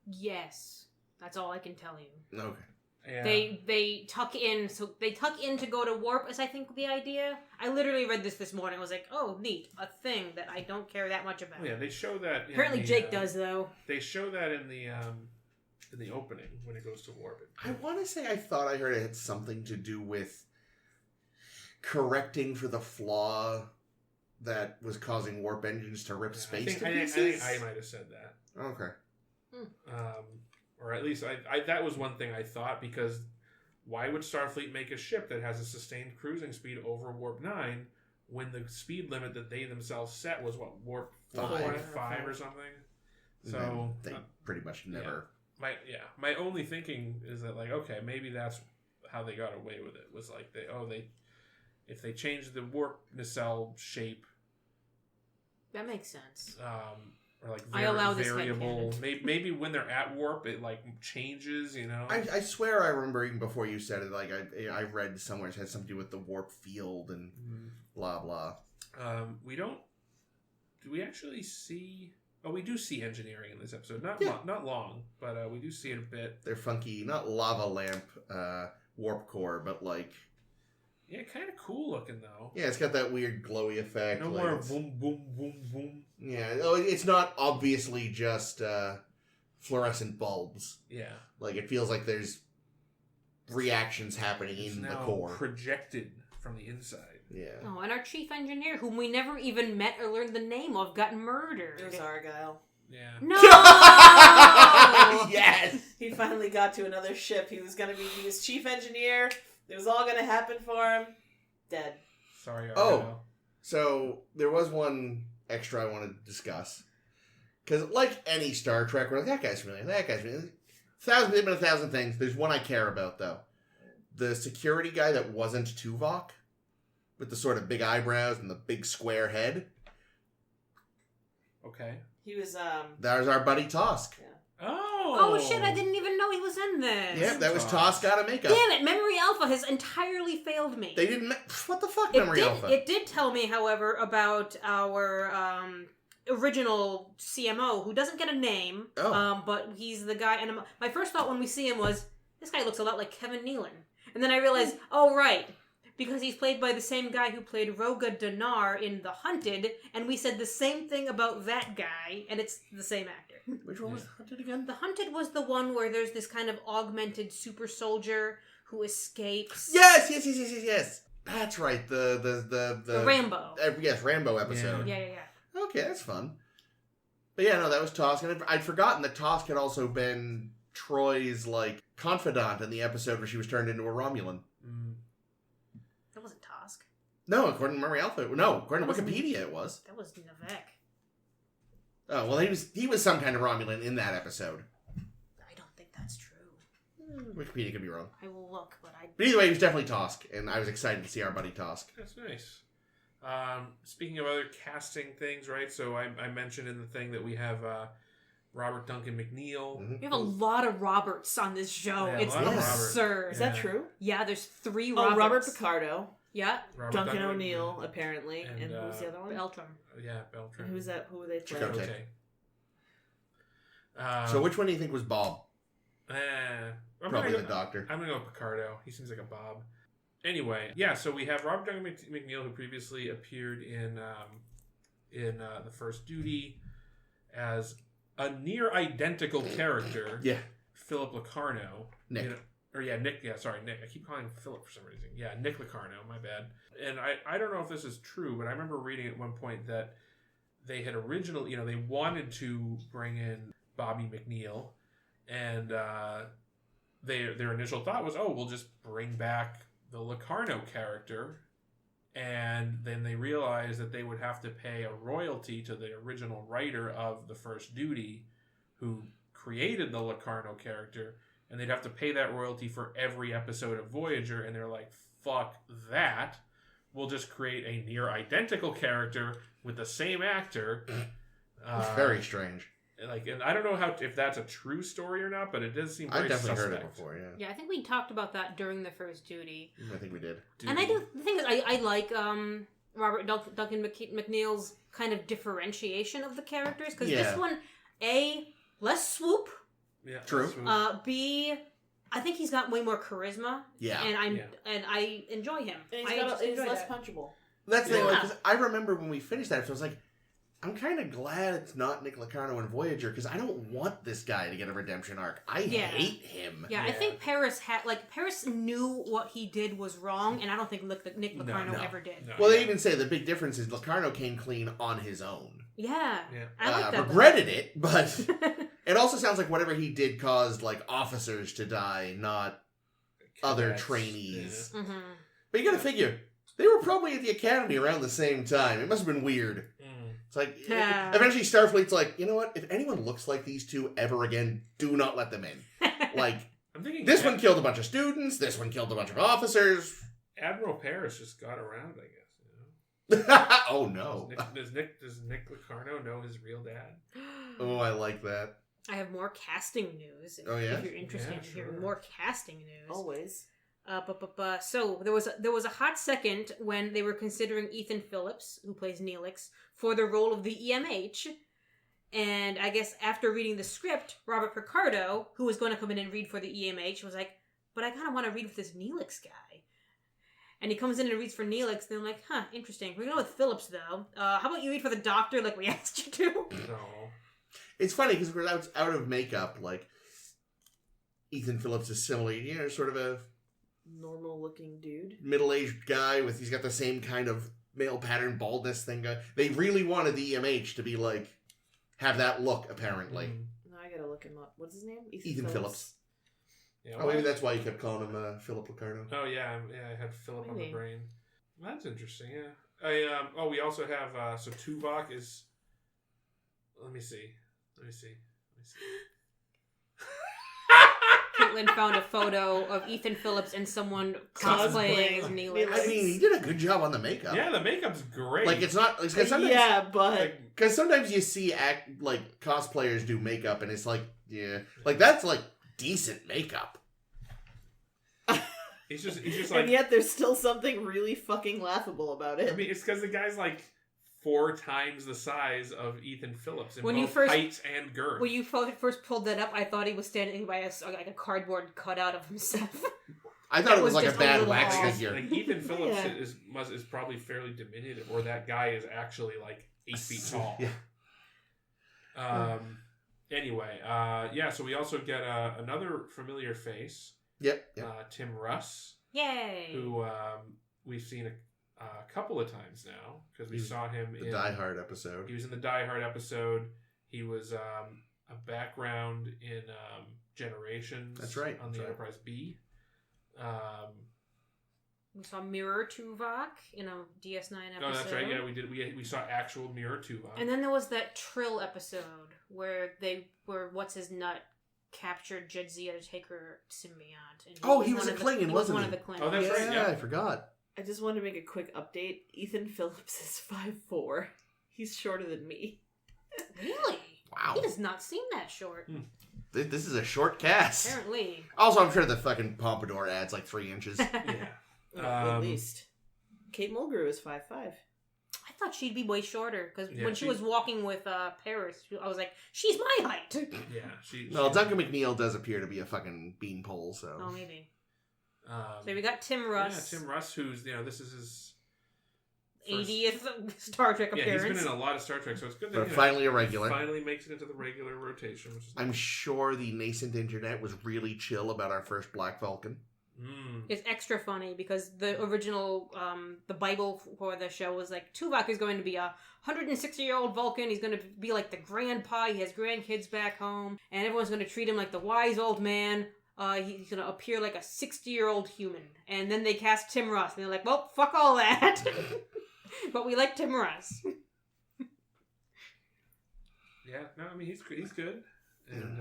Yes, that's all I can tell you. Okay. Yeah. They tuck in, so they tuck in to go to warp is I think the idea. I literally read this morning. I was like, oh, neat, a thing that I don't care that much about. Yeah, they show that. Apparently, Jake does though. They show that in the opening when it goes to warp. I want to say I thought I heard it had something to do with correcting for the flaw that was causing warp engines to rip space to pieces. I think I might have said that. Okay. Or at least I that was one thing I thought, because why would Starfleet make a ship that has a sustained cruising speed over warp 9 when the speed limit that they themselves set was warp 5 or something? So they pretty much never. My only thinking is that okay, maybe that's how they got away with it, was if they changed the warp nacelle shape, that makes sense. Or I allow this variable. Maybe when they're at warp, it changes. I swear I remember even before you said it. I read somewhere it had something to do with the warp field and blah blah. We don't. Do we actually see? Oh, we do see engineering in this episode. Not long, but we do see it a bit. They're funky, not lava lamp warp core, but yeah, kind of cool looking though. Yeah, it's got that weird glowy effect. No more boom, boom, boom, boom. Yeah, it's not obviously just fluorescent bulbs. Yeah, it feels like there's reactions happening in the core, projected from the inside. Yeah. Oh, and our chief engineer, whom we never even met or learned the name of, got murdered. It was Argyle. Yeah. No. Yes. He finally got to another ship. He was chief engineer. It was all going to happen for him. Dead. Sorry, Argyle. Oh, so there was one extra I wanted to discuss. Because like any Star Trek, we're like, that guy's familiar, that guy's familiar. There's been 1,000 things. There's one I care about, though. The security guy that wasn't Tuvok, with the sort of big eyebrows and the big square head. Okay. He was That was our buddy Tosk. Yeah. Oh shit! I didn't even know he was in this. Yeah, that was Tosk out of makeup. Damn it! Memory Alpha has entirely failed me. They didn't. What the fuck, Memory Alpha? It did tell me, however, about our original CMO who doesn't get a name. Oh. But he's the guy. And my first thought when we see him was, this guy looks a lot like Kevin Nealon. And then I realized, oh right, because he's played by the same guy who played Roga Dinar in The Hunted, and we said the same thing about that guy, and it's the same actor. Which one was The Hunted again? The Hunted was the one where there's this kind of augmented super soldier who escapes. Yes. That's right. The Rambo. Yes, Rambo episode. Yeah. Okay, that's fun. But yeah, no, that was Tosk, and I'd forgotten that Tosk had also been Troy's like confidant in the episode where she was turned into a Romulan. Mm. That wasn't Tosk. No, according to Memory Alpha. No, according to Wikipedia, it was. That was Navek. Oh well, he was some kind of Romulan in that episode. I don't think that's true. Wikipedia could be wrong. I will look, but But either way, he was definitely Tosk, and I was excited to see our buddy Tosk. That's nice. Speaking of other casting things, right? So I mentioned in the thing that we have Robert Duncan McNeil. Mm-hmm. we have a lot of Roberts on this show. Yeah, a It's lot of absurd. Is that true? Yeah, there's 3 Oh, Roberts. Robert Picardo, Yeah, Robert Duncan Duncan O'Neill, apparently, and who's the other one? Beltram. Yeah, Beltram. And who's that? Who are they playing? Chakotay. Okay. So which one do you think was Bob? I'm Probably gonna the go, doctor. I'm gonna go with Picardo. He seems like a Bob. Anyway, yeah. So we have Robert Duncan McNeil, who previously appeared in The First Duty as a near identical character. Yeah. Philip Locarno. Nick. Nick. Yeah, sorry, Nick. I keep calling him Philip for some reason. Yeah, Nick Locarno. My bad. And I don't know if this is true, but I remember reading at one point that they had originally, they wanted to bring in Bobby McNeil, and their initial thought was, we'll just bring back the Locarno character, and then they realized that they would have to pay a royalty to the original writer of The First Duty, who created the Locarno character, and they'd have to pay that royalty for every episode of Voyager, and they're like, fuck that. We'll just create a near identical character with the same actor. It's very strange. And I don't know if that's a true story or not, but it does seem very I've definitely suspect. heard it before, yeah. Yeah, I think we talked about that during The First Duty. I think we did. And I do. The thing is, I like Robert Duncan McNeil's kind of differentiation of the characters, because this one, A, less swoop. Yeah, True. B, I think he's got way more charisma. Yeah. And I enjoy him. And enjoy he's less that. punchable. That's the thing, Yeah. because I remember when we finished that, so I was like, I'm kind of glad it's not Nick Locarno and Voyager, because I don't want this guy to get a redemption arc. I hate him. Yeah, I think Paris Paris knew what he did was wrong, and I don't think Nick Locarno ever did. No, Well, they even say the big difference is Locarno came clean on his own. Yeah. I like that. Regretted it, but it also sounds like whatever he did caused officers to die, not other trainees. Mm-hmm. But you gotta figure, they were probably at the academy around the same time. It must have been weird. It's like, eventually Starfleet's like, you know what? If anyone looks like these two ever again, do not let them in. I'm thinking This one killed a bunch of students, this one killed a bunch of officers. Admiral Paris just got around, I guess. Oh, no. Does Nick Locarno know his real dad? Oh, I like that. I have more casting news. Oh, yeah? If you're interested in hearing sure. more casting news. Always. So there was a hot second when they were considering Ethan Phillips, who plays Neelix, for the role of the EMH. And I guess after reading the script, Robert Picardo, who was going to come in and read for the EMH, was like, but I kind of want to read with this Neelix guy. And he comes in and reads for Neelix, and I'm like, interesting. We're going with Phillips, though. How about you read for the Doctor like we asked you to? No. It's funny, because we're out of makeup, Ethan Phillips is similar, sort of a Normal looking dude. middle-aged guy he's got the same kind of male pattern baldness thing. They really wanted the EMH to be have that look, apparently. Mm. Now I gotta look him up. What's his name? Ethan Phillips. Yeah, Oh, maybe that's why you kept calling him Philip Locarno. Oh yeah, I had Philip on the Maybe. brain. That's interesting. Yeah. We also have so Tuvok is. Let me see. Caitlin found a photo of Ethan Phillips and someone cosplaying as Neelix. I mean, he did a good job on the makeup. Yeah, the makeup's great. Like, it's not... Cause sometimes, yeah, but... Because sometimes you see cosplayers do makeup, and it's like, yeah. Like, that's, like, decent makeup. He's just like... And yet there's still something really fucking laughable about it. I mean, it's because the guy's like 4 times the size of Ethan Phillips in When both you first- height and girth. When you first pulled that up, I thought he was standing by a cardboard cutout of himself. I thought That it was was like a just a bad little wax off. figure. Like Ethan Phillips Yeah. is probably fairly diminutive, or that guy is actually like 8 feet tall. Yeah. Anyway, so we also get another familiar face. Yep. Tim Russ, Yay! who we've seen a couple of times now because we saw him The in Die Hard episode. He was in the Die Hard episode. He was a background in Generations. That's right. On the Enterprise B. We saw Mirror Tuvok in a DS9 episode. Oh, that's right. Yeah, we did. We saw actual Mirror Tuvok. And then there was that Trill episode where what's his nut captured Jadzia to take her symbiote. And He was a Klingon, wasn't one he? of the Klingons. Oh, that's right. Yeah, I forgot. I just wanted to make a quick update. Ethan Phillips is 5'4". He's shorter than me. Really? Wow. He does not seem that short. This is a short cast. Apparently. Also, I'm sure the fucking pompadour adds like 3 inches. yeah. At least. Kate Mulgrew is 5'5". I thought she'd be way shorter because Yeah, when she was walking with Paris, I was like, she's my height. Yeah. No, Duncan McNeil does appear to be a fucking beanpole, so... Oh, maybe. So we got Tim Russ. Yeah, Tim Russ, who's, this is his... 80th Star Trek appearance. Yeah, he's been in a lot of Star Trek, so it's good that But finally a regular. Finally makes it into the regular rotation. Which is I'm sure the nascent internet was really chill about our first Black Vulcan. It's extra funny because the original, the Bible for the show was like, Tuvok is going to be a 160-year-old Vulcan. He's going to be like the grandpa. He has grandkids back home. And everyone's going to treat him like the wise old man. He's going to appear like a 60-year-old human. And then they cast Tim Russ. And they're like, well, fuck all that. But we like Tim Russ. Yeah, no, I mean, he's good. And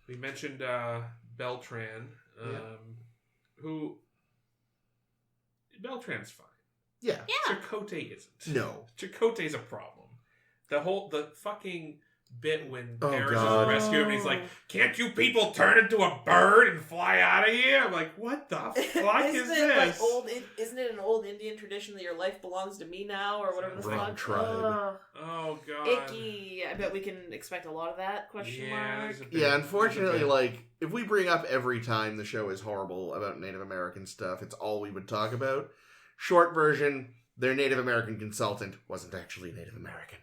we mentioned Beltran, who... Beltran's fine. Yeah. Chakotay isn't. No. Chakotay's a problem. The fucking bit when Paris God. is rescued him and he's like, can't you people turn into a bird and fly out of here? I'm like, what the fuck is this? Isn't it an old Indian tradition that your life belongs to me now, or whatever the Wrong fuck? tribe. Oh, God. Icky. I bet we can expect a lot of that, question mark. Yeah, unfortunately, like, if we bring up every time the show is horrible about Native American stuff, it's all we would talk about. Short version, their Native American consultant wasn't actually Native American.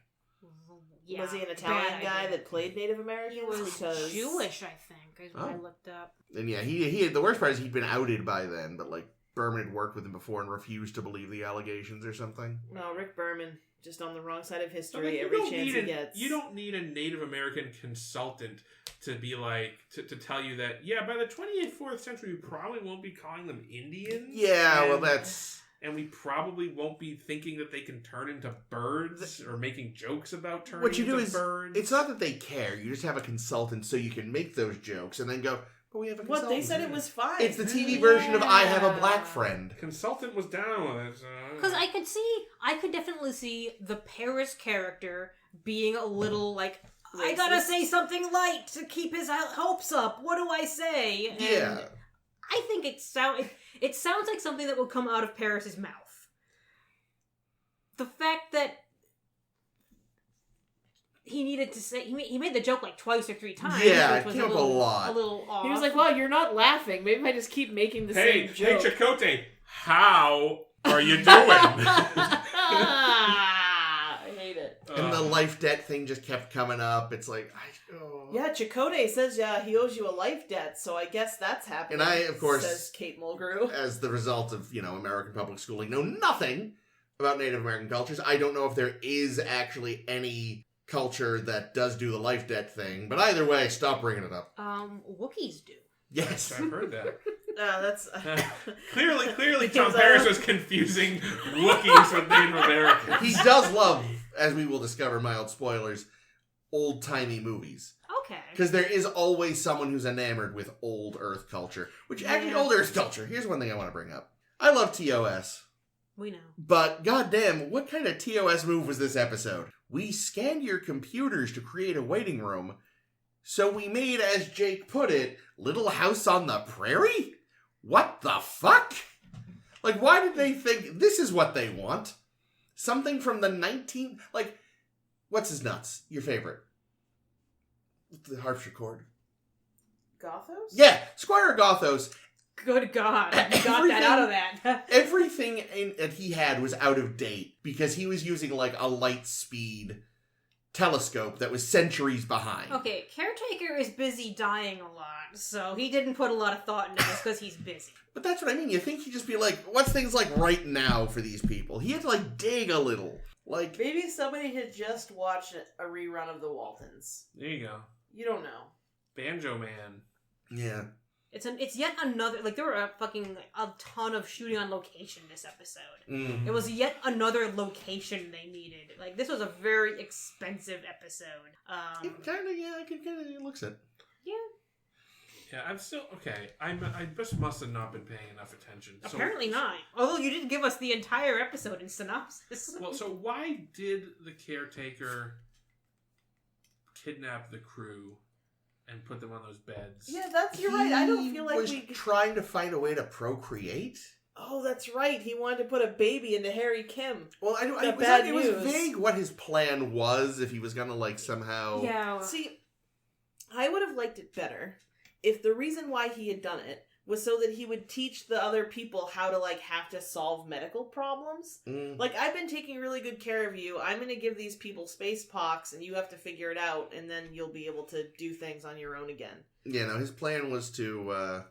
Yeah, was he an Italian guy that played Native American? He was Jewish, I think, is what I looked up. And yeah, he the worst part is he'd been outed by then, but like Berman had worked with him before and refused to believe the allegations or something. No, Rick Berman, just on the wrong side of I history mean, every chance he gets. You don't need a Native American consultant to be like, to tell you that, yeah, by the 24th century, we probably won't be calling them Indians. Yeah, well, that's... And we probably won't be thinking that they can turn into birds or making jokes about turning what you into do is, birds. It's not that they care. You just have a consultant so you can make those jokes and then go, but we have a consultant. What, they said it was fine. It's the TV version of I Have a Black Friend. Consultant was down with it. Because I could definitely see the Paris character being a little like, racist. I gotta say something light to keep his hopes up. What do I say? And yeah. I think it sounds like something that would come out of Paris's mouth. The fact that he needed to say... He made the joke like twice or 3 times. Yeah, which was it came up a lot. A little off. He was like, wow, you're not laughing. Maybe I just keep making the same joke. Hey, Chakotay, how are you doing? I hate it. And the life debt thing just kept coming up. It's like, Yeah, Chakotay says he owes you a life debt, so I guess that's happening. And I, of course, says Kate Mulgrew, as the result of, American public schooling, know nothing about Native American cultures. I don't know if there is actually any culture that does do the life debt thing, but either way, stop bringing it up. Wookiees do. Yes. I've heard that. That's Clearly, Tom Paris was confusing Wookiees with Native Americans. He does love, as we will discover, mild spoilers, old-timey movies. Okay. Because there is always someone who's enamored with old Earth culture. Which, actually, old Earth culture. Here's one thing I want to bring up. I love TOS. We know. But, goddamn, what kind of TOS move was this episode? We scanned your computers to create a waiting room. So we made, as Jake put it, Little House on the Prairie? What the fuck? Like, why did they think this is what they want? Something from the 19th... Like, what's his nuts? Your favorite? The harpsichord. Gothos? Yeah, Squire Gothos. Good God. You got that out of that. Everything that he had was out of date because he was using, like, a light speed telescope that was centuries behind. Okay, Caretaker is busy dying a lot, so he didn't put a lot of thought into this because he's busy. But that's what I mean. You think he'd just be like, what's things like right now for these people? He had to, like, dig a little. Like, Maybe somebody had just watched a rerun of The Waltons. There you go. You don't know. Banjo Man. yeah. It's yet another, like, there were a ton of shooting on location this episode. Mm. It was yet another location they needed. Like, this was a very expensive episode. It kind of, yeah, it looks it. Yeah. Yeah, I'm still okay. I just must have not been paying enough attention. So, Apparently not. Although you did give us the entire episode in synopsis. Well, so why did the Caretaker kidnap the crew and put them on those beds? Yeah, you're right. I don't feel like was trying to find a way to procreate. Oh, that's right. He wanted to put a baby into Harry Kim. Well, it was vague what his plan was, if he was gonna, like, somehow... Yeah. See, I would have liked it better if the reason why he had done it was so that he would teach the other people how to, like, have to solve medical problems. Mm. Like, I've been taking really good care of you. I'm going to give these people space pox, and you have to figure it out, and then you'll be able to do things on your own again. Yeah, no, his plan was to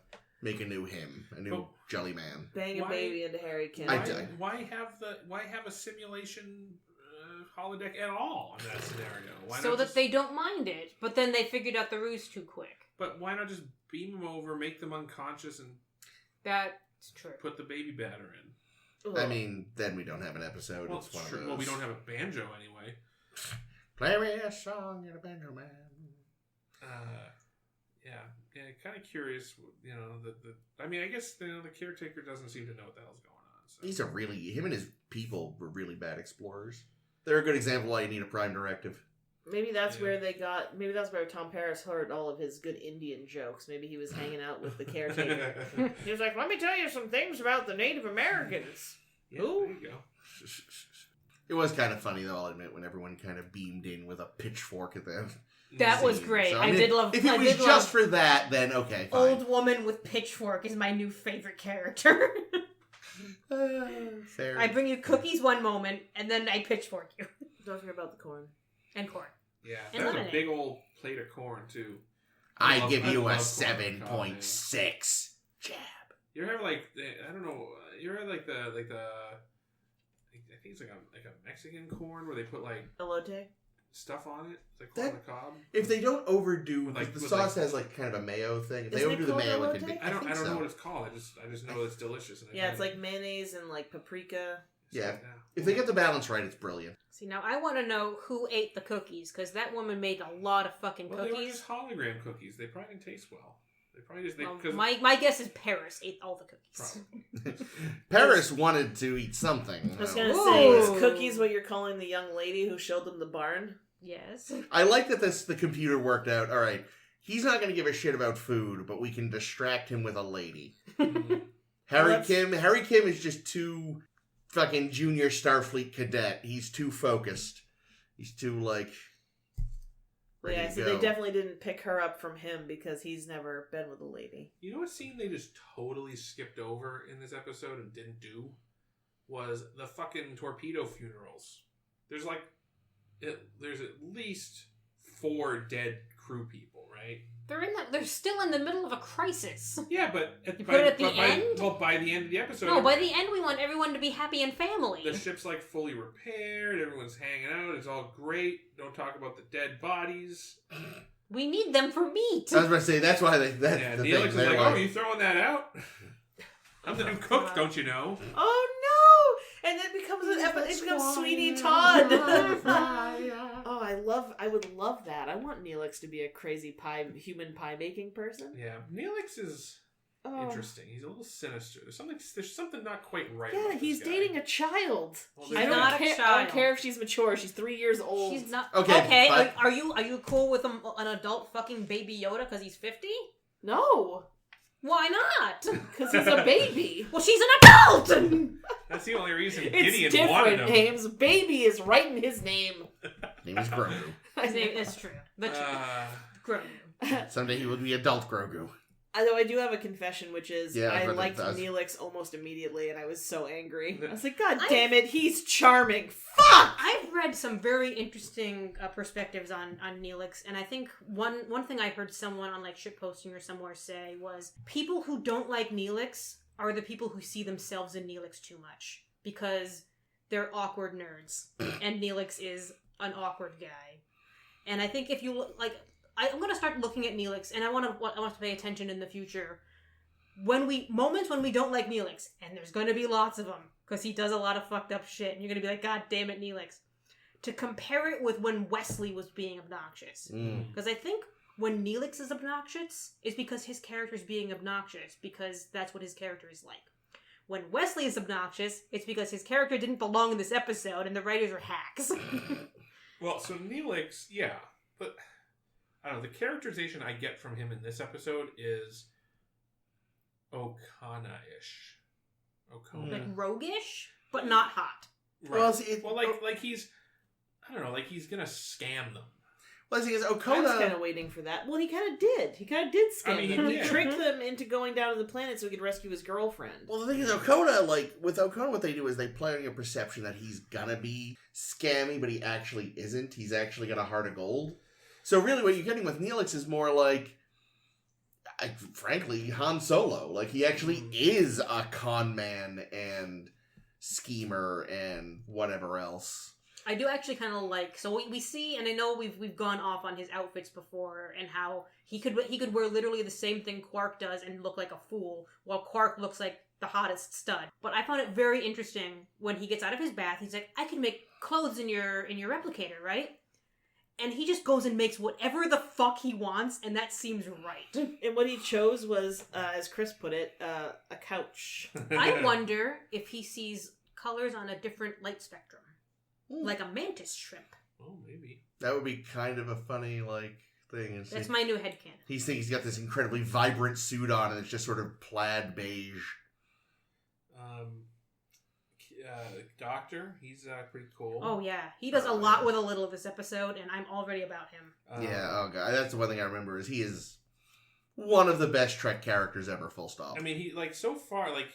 make a new him, a new jelly man. Bang a baby into Harry Kim. Why have a simulation holodeck at all in that scenario? So that they don't mind it, but then they figured out the ruse too quick. But why not just beam them over, make them unconscious, and that's true. put the baby batter in? I mean, then we don't have an episode. Well, it's one sure. of those. Well, we don't have a banjo anyway. Play me a song in a banjo man. Yeah, kind of curious. You know, I mean, I guess the Caretaker doesn't seem to know what the hell's going on. So. Him and his people were really bad explorers. They're a good example why you need a prime directive. Maybe that's where Tom Paris heard all of his good Indian jokes. Maybe he was hanging out with the Caretaker. He was like, let me tell you some things about the Native Americans. Yeah, Who? there you go. It was kind of funny, though, I'll admit, when everyone kind of beamed in with a pitchfork at them. That was great. So, I did love. If it was just for that, then okay, fine. Old woman with pitchfork is my new favorite character. Fair. I bring you cookies one moment, and then I pitchfork you. Don't forget about the corn. And corn. Yeah, And that was a lemonade. big old plate of corn too. I give you a love corn 7.6 jab. You ever have like I don't know. You ever had like the I think it's like a Mexican corn where they put like Elote? stuff on it. It's like corn on the cob. If they don't overdo, Like- the with, sauce like- has like kind of a mayo thing. If they Isn't it overdo the called mayo, it can elote? be. I don't think know so. what it's called. I just know it's delicious. And Yeah, it's like mayonnaise and like paprika. Yeah. If they get the balance right, it's brilliant. See, now I want to know who ate the cookies, because that woman made a lot of fucking Well, they were cookies. just hologram cookies. They probably didn't taste well. They probably just Well, because my guess is Paris ate all the cookies. Probably. Paris wanted to eat something. I was though. gonna say, is Ooh. cookies what you're calling the young lady who showed them the barn? Yes. I like that the computer worked out. All right, he's not going to give a shit about food, but we can distract him with a lady. Harry Kim is just too fucking junior Starfleet cadet. He's too focused. He's too like. Ready Yeah, to so go. they definitely didn't pick her up from him because he's never been with a lady. You know what scene they just totally skipped over in this episode and didn't do? Was the fucking torpedo funerals. There's there's at least 4 dead crew people, right? They're still in the middle of a crisis. Yeah, but You put it at the end? By the end of the episode, No, by the end we want everyone to be happy and family. the ship's like fully repaired. Everyone's hanging out. It's all great. Don't talk about the dead bodies. We need them for meat. I was going to say that's why that's Yeah, the Neelix thing. is They're like, like, "Oh, you throwing that out? I'm the new cook, don't you know?" Oh no! And it becomes it becomes Sweeney Todd. Oh, I would love that. I want Neelix to be a crazy human pie making person. Yeah, Neelix is interesting. He's a little sinister. There's something not quite right. Yeah, he's dating a child. Well, She's I not a don't child. care if she's mature. She's 3 years old. She's not. Okay, but- Are you cool with an adult fucking baby Yoda because he's 50? No, Why not? because he's a baby. Well, she's an adult. That's the only reason It's Gideon wanted different him. names. Baby is right in his name. Name is Grogu. His name is true. The truth. Grogu. Someday he will be adult Grogu. Although I do have a confession, which is Yeah, I but liked it does. Neelix almost immediately, and I was so angry. I was like, God damn it, he's charming. Fuck! I've read some very interesting perspectives on Neelix, and I think one thing I heard someone on like shitposting or somewhere say was people who don't like Neelix are the people who see themselves in Neelix too much because they're awkward nerds, and Neelix is an awkward guy. And I think if you like, I'm gonna start looking at Neelix, and I want to pay attention in the future moments when we don't like Neelix, and there's gonna be lots of them because he does a lot of fucked up shit, and you're gonna be like, God damn it, Neelix. To compare it with when Wesley was being obnoxious, because I think when Neelix is obnoxious, it's because his character is being obnoxious because that's what his character is like. When Wesley is obnoxious, it's because his character didn't belong in this episode, and the writers are hacks. Well, so Neelix, yeah, but I don't know, the characterization I get from him in this episode is Okana-ish. Like roguish, but not hot. Right. Well, like he's, I don't know, like he's gonna scam them. Well, the thing is, I was Okona... kind of waiting for that. Well, he kind of did. He kind of did scam them. He yeah. tricked them into going down to the planet so he could rescue his girlfriend. Well, the thing is, Okona, like, with Okona, what they do is they play on your perception that he's gonna be scammy, but he actually isn't. He's actually got a heart of gold. So really what you're getting with Neelix is more like, frankly, Han Solo. Like, he actually is a con man and schemer and whatever else. I do actually kind of like, so we see, and I know we've gone off on his outfits before, and how he could wear literally the same thing Quark does and look like a fool, while Quark looks like the hottest stud. But I found it very interesting when he gets out of his bath. He's like, I can make clothes in your replicator, right? And he just goes and makes whatever the fuck he wants, and that seems right. And what he chose was, as Chris put it, a couch. I wonder if he sees colors on a different light spectrum. Like a mantis shrimp. Oh, maybe. That would be kind of a funny, like, thing. That's my new headcanon. He's got this incredibly vibrant suit on, and it's just sort of plaid beige. Doctor, he's pretty cool. Oh yeah, he does a lot with a little this episode, and I'm already about him. Yeah, oh god, that's the one thing I remember is he is one of the best Trek characters ever, full stop. I mean, he, like, so far, like,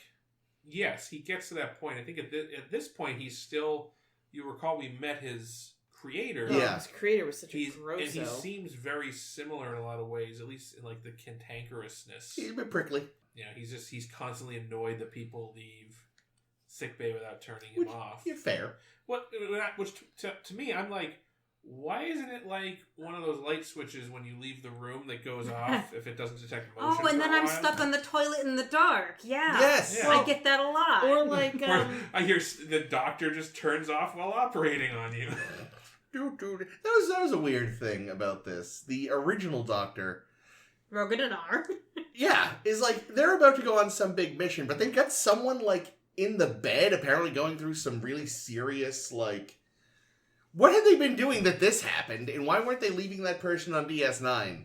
yes, he gets to that point. I think at this point, he's still, you recall we met his creator. Yeah. His creator was such a And grosso. he seems very similar in a lot of ways, at least in, like, the cantankerousness. He's a bit prickly. Yeah, he's constantly annoyed that people leave sickbay without turning him off. You're fair. Which to me, I'm like, why isn't it like one of those light switches when you leave the room that goes off if it doesn't detect motion? Oh, and for then a I'm while? stuck on the toilet in the dark. Yeah. Yes. Yeah. I get that a lot. Or like, Or I hear the doctor just turns off while operating on you. Dude. That was a weird thing about this. The original Doctor, Rogan and R. yeah, is like, they're about to go on some big mission, but they've got someone, like, in the bed, apparently going through some really serious, like... What had they been doing that this happened, and why weren't they leaving that person on DS9?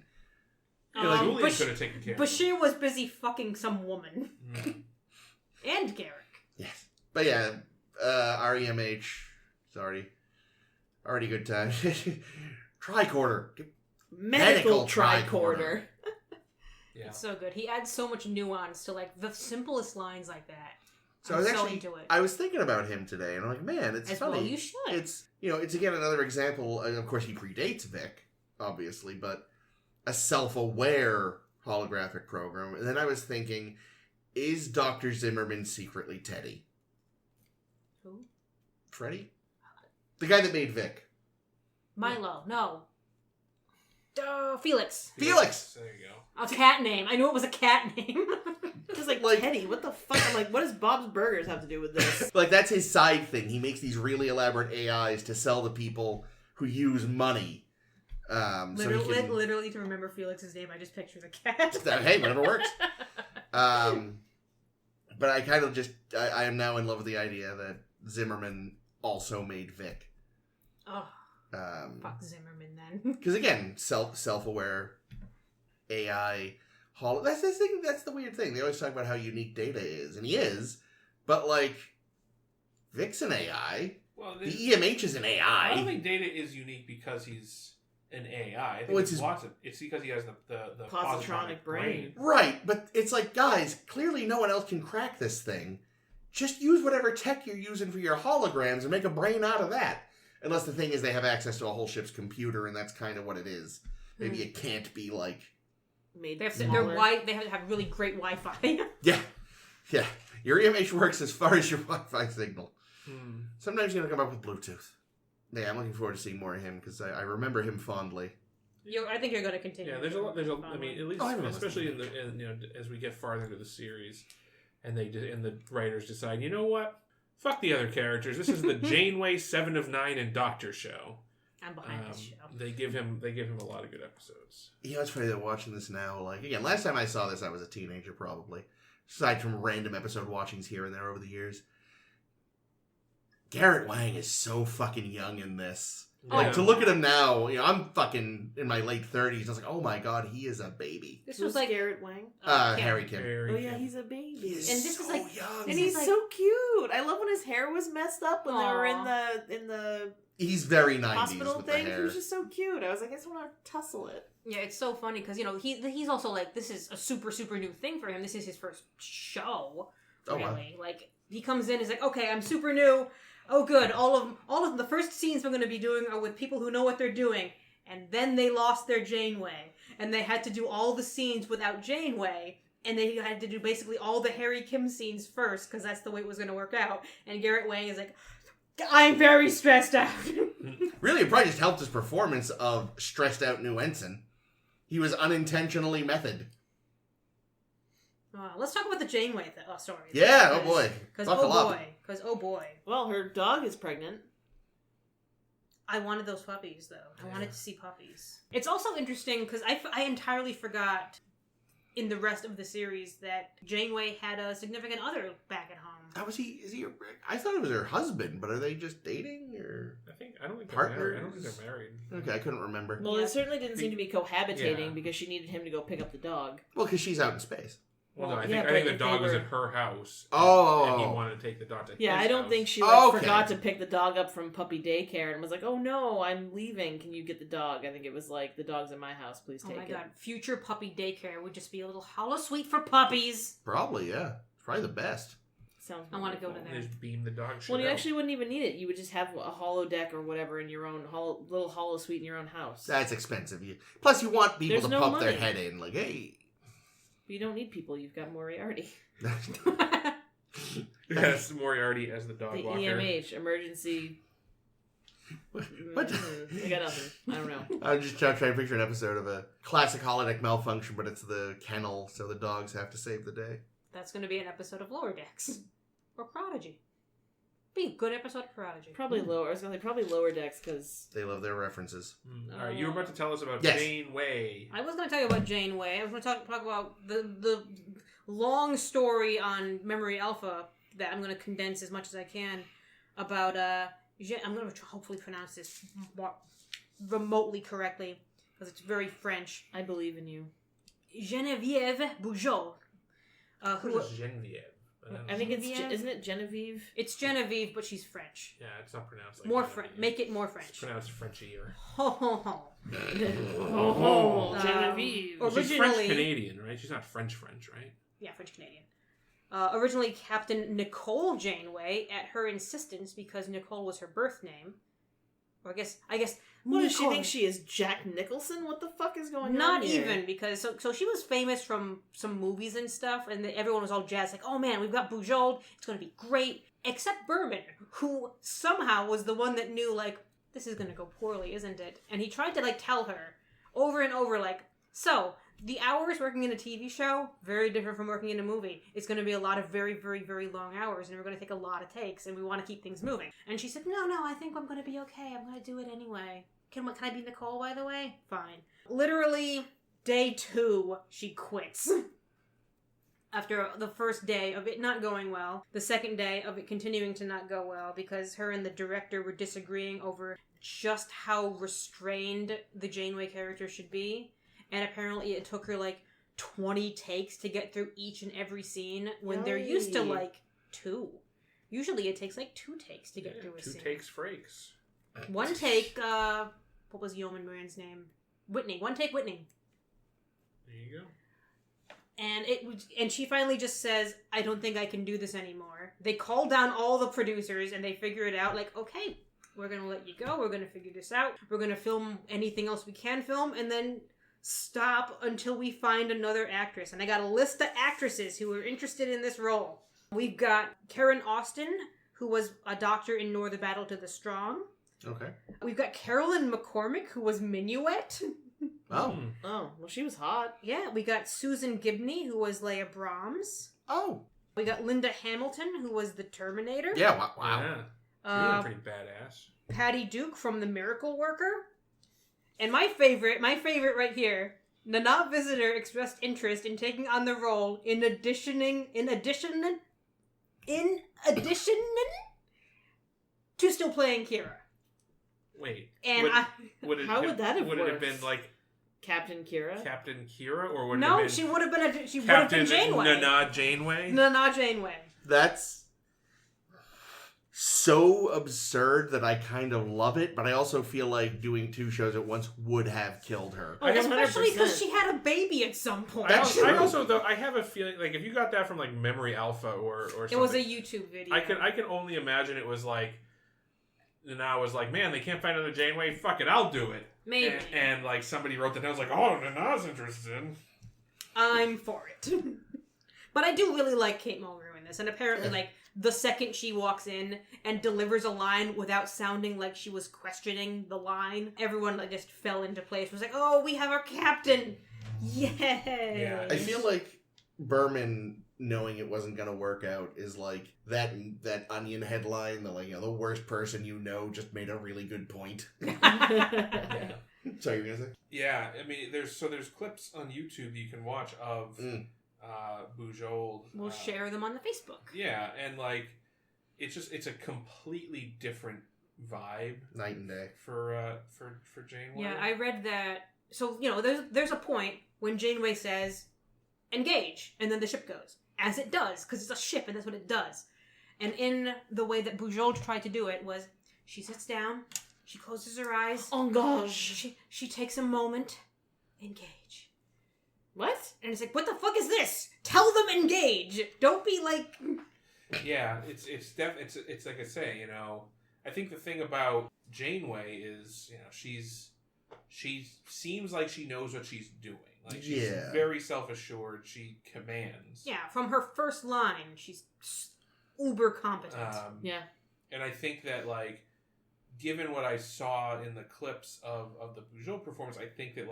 Julian could have taken care of him. Bashir was busy fucking some woman. And Garrick. Yes. But yeah, REMH, it's already good time. Tricorder. medical tricorder. Yeah. It's so good. He adds so much nuance to, like, the simplest lines like that. So I'm I was so actually, into it. I was thinking about him today, and I'm like, man, it's As funny. well you should. It's, it's again another example, and of course he predates Vic, obviously, but a self-aware holographic program. And then I was thinking, is Dr. Zimmerman secretly Teddy? Who? Freddy? The guy that made Vic. Milo. No. Felix. Felix! There you go. A cat name. I knew it was a cat name. Just like Like- Teddy, what the fuck? I'm like, what does Bob's Burgers have to do with this? Like, that's his side thing. He makes these really elaborate AIs to sell to people who use money. Literally, to remember Felix's name, I just picture the cat. Hey, whatever works. But I kind of I am now in love with the idea that Zimmerman also made Vic. Oh, fuck Zimmerman then. Because again, self-aware AI. That's the thing. That's the weird thing. They always talk about how unique Data is, and he is. But like, Vic's an AI. Well, the EMH is an AI. I don't think Data is unique because he's an AI. I think it's because he has the positronic brain. Right, but it's like, guys, clearly no one else can crack this thing. Just use whatever tech you're using for your holograms and make a brain out of that. Unless the thing is they have access to a whole ship's computer, and that's kind of what it is. Maybe it can't be like... They have to have really great Wi-Fi. Yeah. Your EMH works as far as your Wi-Fi signal. Sometimes you're going to come up with Bluetooth. Yeah, I'm looking forward to seeing more of him because I remember him fondly. I think you're going to continue. Yeah, there's a lot. I mean, at least especially as we get farther into the series, and the writers decide, you know what? Fuck the other characters. This is the Janeway 7 of 9 and Doctor show. I'm behind this show. They give him a lot of good episodes. It's funny that watching this now, like, again, last time I saw this, I was a teenager probably. Aside from random episode watchings here and there over the years. Garrett Wang is so fucking young in this. Like, to look at him now, I'm fucking in my late 30s. I was like, oh my god, he is a baby. This was like Garrett Wang? Harry Kim. Oh yeah, he's a baby. He's this so is like young. And he's so cute. I love when his hair was messed up when they were in the He's very 90s hospital with thing. the hair. He was just so cute. I was like, I just want to tussle it. Yeah, it's so funny because he's also like, this is a super new thing for him. This is his first show. Really, wow. like he comes in, he's like, okay, I'm super new. Oh, good. All of the first scenes I'm going to be doing are with people who know what they're doing. And then they lost their Janeway, and they had to do all the scenes without Janeway, and they had to do basically all the Harry Kim scenes first because that's the way it was going to work out. And Garrett Wang is like, I'm very stressed out. Really, it probably just helped his performance of stressed out new ensign. He was unintentionally method. Let's talk about the Janeway story. Yeah, oh boy. Because oh boy. Well, her dog is pregnant. I wanted those puppies, though. I wanted to see puppies. It's also interesting because I entirely forgot in the rest of the series that Janeway had a significant other back at home. Is he? I thought it was her husband, but are they just dating or? I don't think partners? they're married. I don't think they're married. Okay, I couldn't remember. Well, it certainly didn't seem to be cohabitating because she needed him to go pick up the dog. Well, because she's out in space. Well, no, I think the dog was at her house. And he wanted to take the dog to his I don't house. think she forgot to pick the dog up from puppy daycare and was like, oh no, I'm leaving. Can you get the dog? I think it was like, the dog's in my house. Please take it. Oh my god. Future puppy daycare would just be a little holosuite for puppies. Probably, yeah. It's probably the best. Sounds I want to go to there. Just beam the dog shit Well, you out. actually wouldn't even need it. You would just have a hollow deck or whatever in your own little hollow suite in your own house. That's expensive. Plus, you want people There's to no pump their money. head in. Like, hey. You don't need people. You've got Moriarty. Yes, Moriarty as the dog The walker. EMH, emergency. What? I got nothing. I don't know. I'm just trying to picture an episode of a classic holodeck malfunction, but it's the kennel, so the dogs have to save the day. That's going to be an episode of Lower Decks. Or Prodigy. Be a good episode of Prodigy. Probably lower. I was going to say probably Lower Decks because... They love their references. All right, you were about to tell us about Yes. Janeway. I was going to tell you about Janeway. I was going to talk about the long story on Memory Alpha that I'm going to condense as much as I can about... I'm going to hopefully pronounce this remotely correctly because it's very French. I believe in you. Geneviève Bujold. Who is Geneviève? I think isn't it Genevieve? It's Genevieve, but she's French. Yeah, it's not pronounced like more Genevieve. French. Make it more French. It's pronounced Frenchy or... Ho ho ho. Genevieve. Well, she's French-Canadian, right? She's not French, right? Yeah, French-Canadian. Originally Captain Nicole Janeway at her insistence because Nicole was her birth name. Or I guess What does she think she is, Jack Nicholson? What the fuck is going on Not here? even, because so she was famous from some movies and stuff, and everyone was all jazzed, like, oh man, we've got Bujold, it's going to be great, except Berman, who somehow was the one that knew, like, this is going to go poorly, isn't it? And he tried to, like, tell her over and over, like, so, The hours working in a TV show, very different from working in a movie. It's going to be a lot of very, very, very long hours, and we're going to take a lot of takes, and we want to keep things moving. And she said, no, I think I'm going to be okay. I'm going to do it anyway. Can I be Nicole, by the way? Fine. Literally, day 2, she quits. After the first day of it not going well, the second day of it continuing to not go well, because her and the director were disagreeing over just how restrained the Janeway character should be. And apparently it took her, 20 takes to get through each and every scene, when they're used to, 2. Usually it takes, 2 takes to get through a scene. 2 takes frakes. 1 take, what was Yeoman Moran's name? Whitney. 1 take Whitney. There you go. And she finally just says, I don't think I can do this anymore. They call down all the producers and they figure it out, okay, we're going to let you go. We're going to figure this out. We're going to film anything else we can film and then stop until we find another actress. And I got a list of actresses who are interested in this role. We've got Karen Austin, who was a doctor in Nor the Battle to the Strong. Okay. We've got Carolyn McCormick, who was Minuet. Oh. Oh, well, she was hot. Yeah, we got Susan Gibney, who was Leia Brahms. Oh. We got Linda Hamilton, who was the Terminator. Yeah, wow. Yeah. She was pretty badass. Patty Duke from The Miracle Worker. And my favorite right here, Nana Visitor expressed interest in taking on the role in addition to still playing Kira. Wait. And how would that have Would worked? it have been Captain Kira? Captain Kira, or would it no, have been she would have been Captain Janeway. Nana Janeway? Nana Janeway. That's so absurd that I kind of love it, but I also feel like doing 2 shows at once would have killed her. Oh, Especially 100%. because she had a baby at some point. That's true. I also, though, I have a feeling, if you got that from, Memory Alpha or something. It was a YouTube video. I can only imagine it was Nana was man, they can't find another Janeway. Fuck it, I'll do it. Maybe. And somebody wrote that down. I was oh, Nana's interested. I'm for it. But I do really like Kate Mulgrew in this. And apparently, the second she walks in and delivers a line without sounding like she was questioning the line, everyone just fell into place. It was oh, we have our captain. Yay. Yeah. I feel like Berman, knowing it wasn't going to work out, is that Onion headline, the worst person you know just made a really good point. Yeah. Sorry, you were going to say? Yeah, I mean, there's clips on YouTube that you can watch of Bujold. We'll share them on the Facebook. Yeah, and it's a completely different vibe. Night and day. For Janeway. Yeah, I read that. So, there's a point when Janeway says, engage, and then the ship goes. As it does, because it's a ship and that's what it does. And in the way that Bujold tried to do it was, she sits down, she closes her eyes. Oh gosh. She takes a moment, engage. What? And it's what the fuck is this? Tell them engage. Don't be Yeah, it's like I say, I think the thing about Janeway is, she seems like she knows what she's doing. She's very self-assured. She commands. Yeah, from her first line, she's uber competent. Yeah. And I think that, given what I saw in the clips of the Bujold performance, I think that,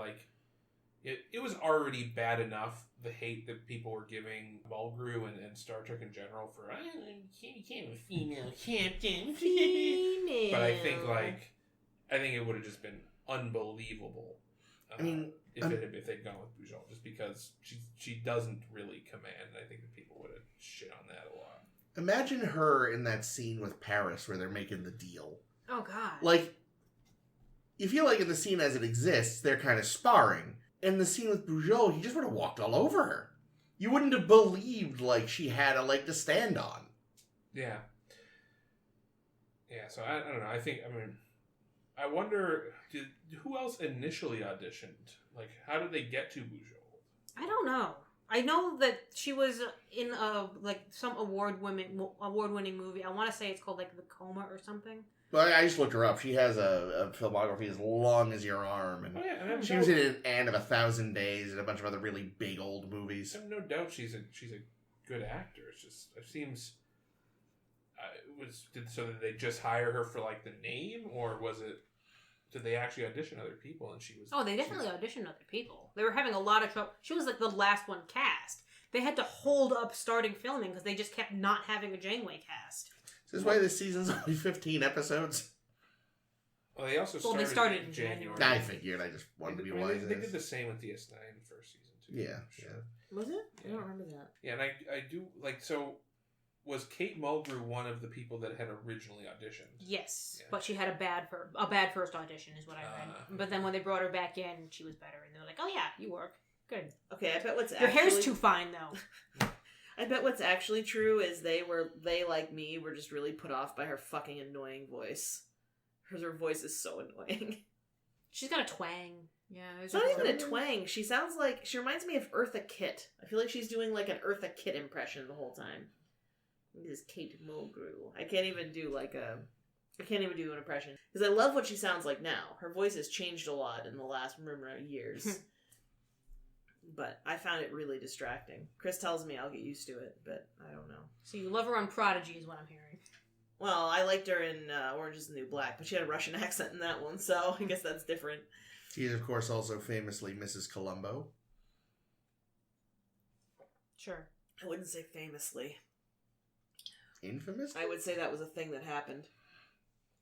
it was already bad enough, the hate that people were giving Mulgrew and Star Trek in general for, you can't have a female captain. Female. But I think it would have just been unbelievable. I mean, if they'd gone with Bujold, just because she doesn't really command. I think that people would have shit on that a lot. Imagine her in that scene with Paris where they're making the deal. Oh, God. You feel like in the scene as it exists, they're kind of sparring. In the scene with Bujold, he just would have walked all over her. You wouldn't have believed, she had a leg to stand on. Yeah. Yeah, so I don't know. I wonder, who else initially auditioned? How did they get to Bujold? I don't know. I know that she was in some award-winning movie. I want to say it's called The Coma or something. Well, I just looked her up. She has a filmography as long as your arm, and she was in An Anne of 1,000 Days and a bunch of other really big old movies. I have no doubt she's a good actor. It seems. So did they just hire her for the name, or was it did they actually audition other people? And she was. Oh, they definitely auditioned other people. They were having a lot of trouble. She was like the last one cast. They had to hold up starting filming because they just kept not having a Janeway cast. Is this why this season's only 15 episodes? Well, they also started, they started in January. I figured. I just wanted to be wise. They did the same with DS9 first season too. Yeah, sure. Was it? I don't remember that. Yeah, and I do like so. Was Kate Mulgrew one of the people that had originally auditioned? Yes, Yeah. but she had a bad first audition, is what I read. But then when they brought her back in, she was better, and they were like, "Oh yeah, you work good. Okay, I bet what's Your hair's too fine, though." I bet what's actually true is they like me were just really put off by her fucking annoying voice. Her voice is so annoying. She's got a twang. Yeah, it's not even a twang. She reminds me of Eartha Kitt. I feel like she's doing like an Eartha Kitt impression the whole time. This is Kate Mulgrew. I can't even do an impression because I love what she sounds like now. Her voice has changed a lot in the last years. But I found it really distracting. Chris tells me I'll get used to it, but I don't know. So you love her on Prodigy is what I'm hearing. Well, I liked her in Orange is the New Black, but she had a Russian accent in that one, so I guess that's different. She is, of course, also famously Mrs. Columbo. Sure. I wouldn't say famously. Infamous? I would say that was a thing that happened.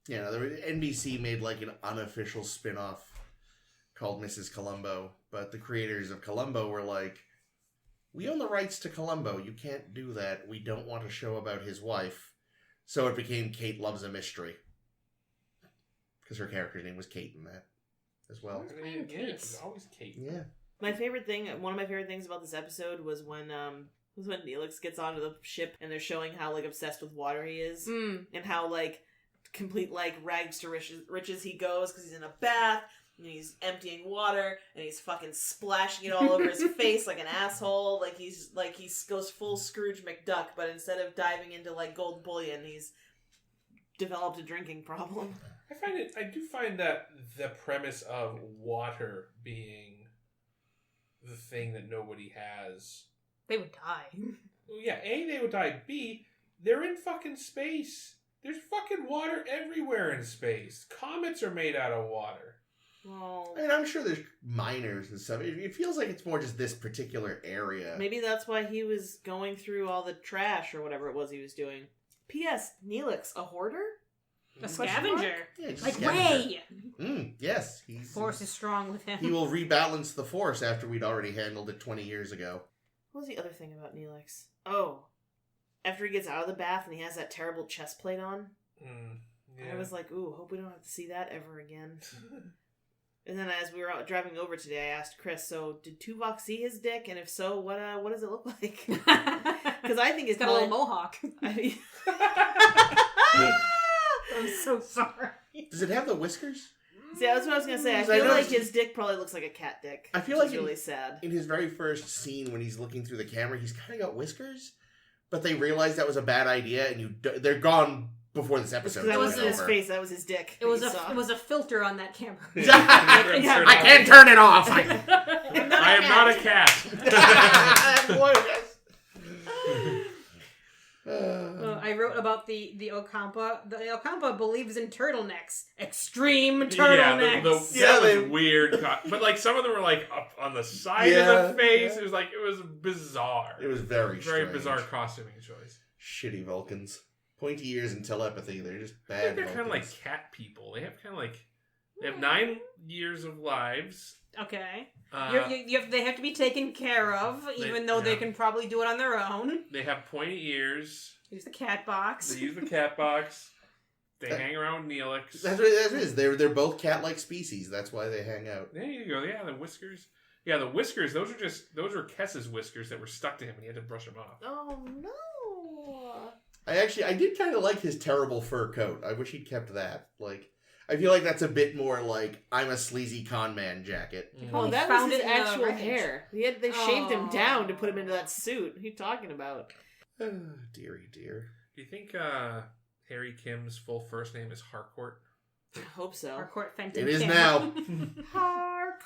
Yeah, NBC made like an unofficial spin-off called Mrs. Columbo, but the creators of Columbo were like, we own the rights to Columbo. You can't do that. We don't want a show about his wife. So it became Kate Loves a Mystery. Because her character's name was Kate in that as well. Yeah, it's always Kate. Yeah. One of my favorite things about this episode was when Neelix gets onto the ship and they're showing how like obsessed with water he is, and how like complete like rags to riches he goes because he's in a bath and he's emptying water and he's fucking splashing it all over his face like an asshole. Like he goes full Scrooge McDuck, but instead of diving into like gold bullion, he's developed a drinking problem. I do find that the premise of water being the thing that nobody has. They would die. Well, yeah, A, they would die. B, they're in fucking space. There's fucking water everywhere in space. Comets are made out of water. Well, I mean, I'm sure there's miners and stuff. It feels like it's more just this particular area. maybe that's why he was going through all the trash or whatever it was he was doing. P.S. Neelix, a hoarder? A scavenger. Yeah, just Like scavenger. Ray. Yes. Force is strong with him. He will rebalance the Force after we'd already handled it 20 years ago. What was the other thing about Neelix? Oh, after he gets out of the bath and he has that terrible chest plate on. Yeah. I was like, ooh, hope we don't have to see that ever again. And then as we were out driving over today, I asked Chris, so did Tuvok see his dick? And if so, what does it look like? Because I think it's got a little mohawk. I'm so sorry. Does it have the whiskers? See, that's what I was going to say. I So I feel know like it's- his dick probably looks like a cat dick. I feel which like is really sad. In his very first scene when he's looking through the camera, he's kind of got whiskers, but they realized that was a bad idea, and they're gone before this episode. That was wasn't his over. face, that was his dick. It was a filter on that camera. I can't turn it off. I am not a cat. I wrote about the Ocampa. The Ocampa believes in turtlenecks. Extreme turtlenecks. That was weird. But like some of them were like up on the side of the face. Yeah. It was bizarre. It was very strange. bizarre costuming choice. Shitty Vulcans. Pointy ears and telepathy. They're just bad. They're kind of like cat people. They have 9 years of lives. Okay. They have to be taken care of, even though they can probably do it on their own. They have pointy ears. Use the cat box. They use the cat box. They hang around with Neelix. That's what it is. They're both cat-like species. That's why they hang out. There you go. Yeah, the whiskers. Yeah, the whiskers. Those were Kess's whiskers that were stuck to him, and he had to brush them off. Oh, no. I did kind of like his terrible fur coat. I wish he'd kept that. Like, I feel like that's a bit more like I'm a sleazy con man jacket. Oh, that found was his it in the actual wreckage. hair. They shaved him down to put him into that suit. What are you talking about? Deary dear. Do you think Harry Kim's full first name is Harcourt? I hope so. Harcourt Fenton. It is Kim. now. Harcourt!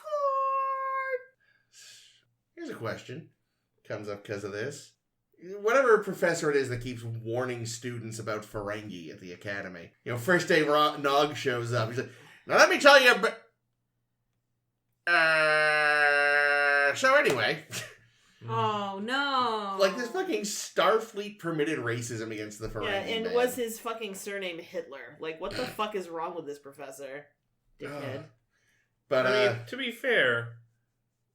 Here's a question. Comes up because of this. Whatever professor it is that keeps warning students about Ferengi at the academy. First day Nog shows up. He's like, Now let me tell you. So anyway. Oh no! Like this fucking Starfleet permitted racism against the Ferengi. Yeah, and man. was his fucking surname Hitler? Like, what the fuck is wrong with this professor? Dickhead. But I mean, to be fair,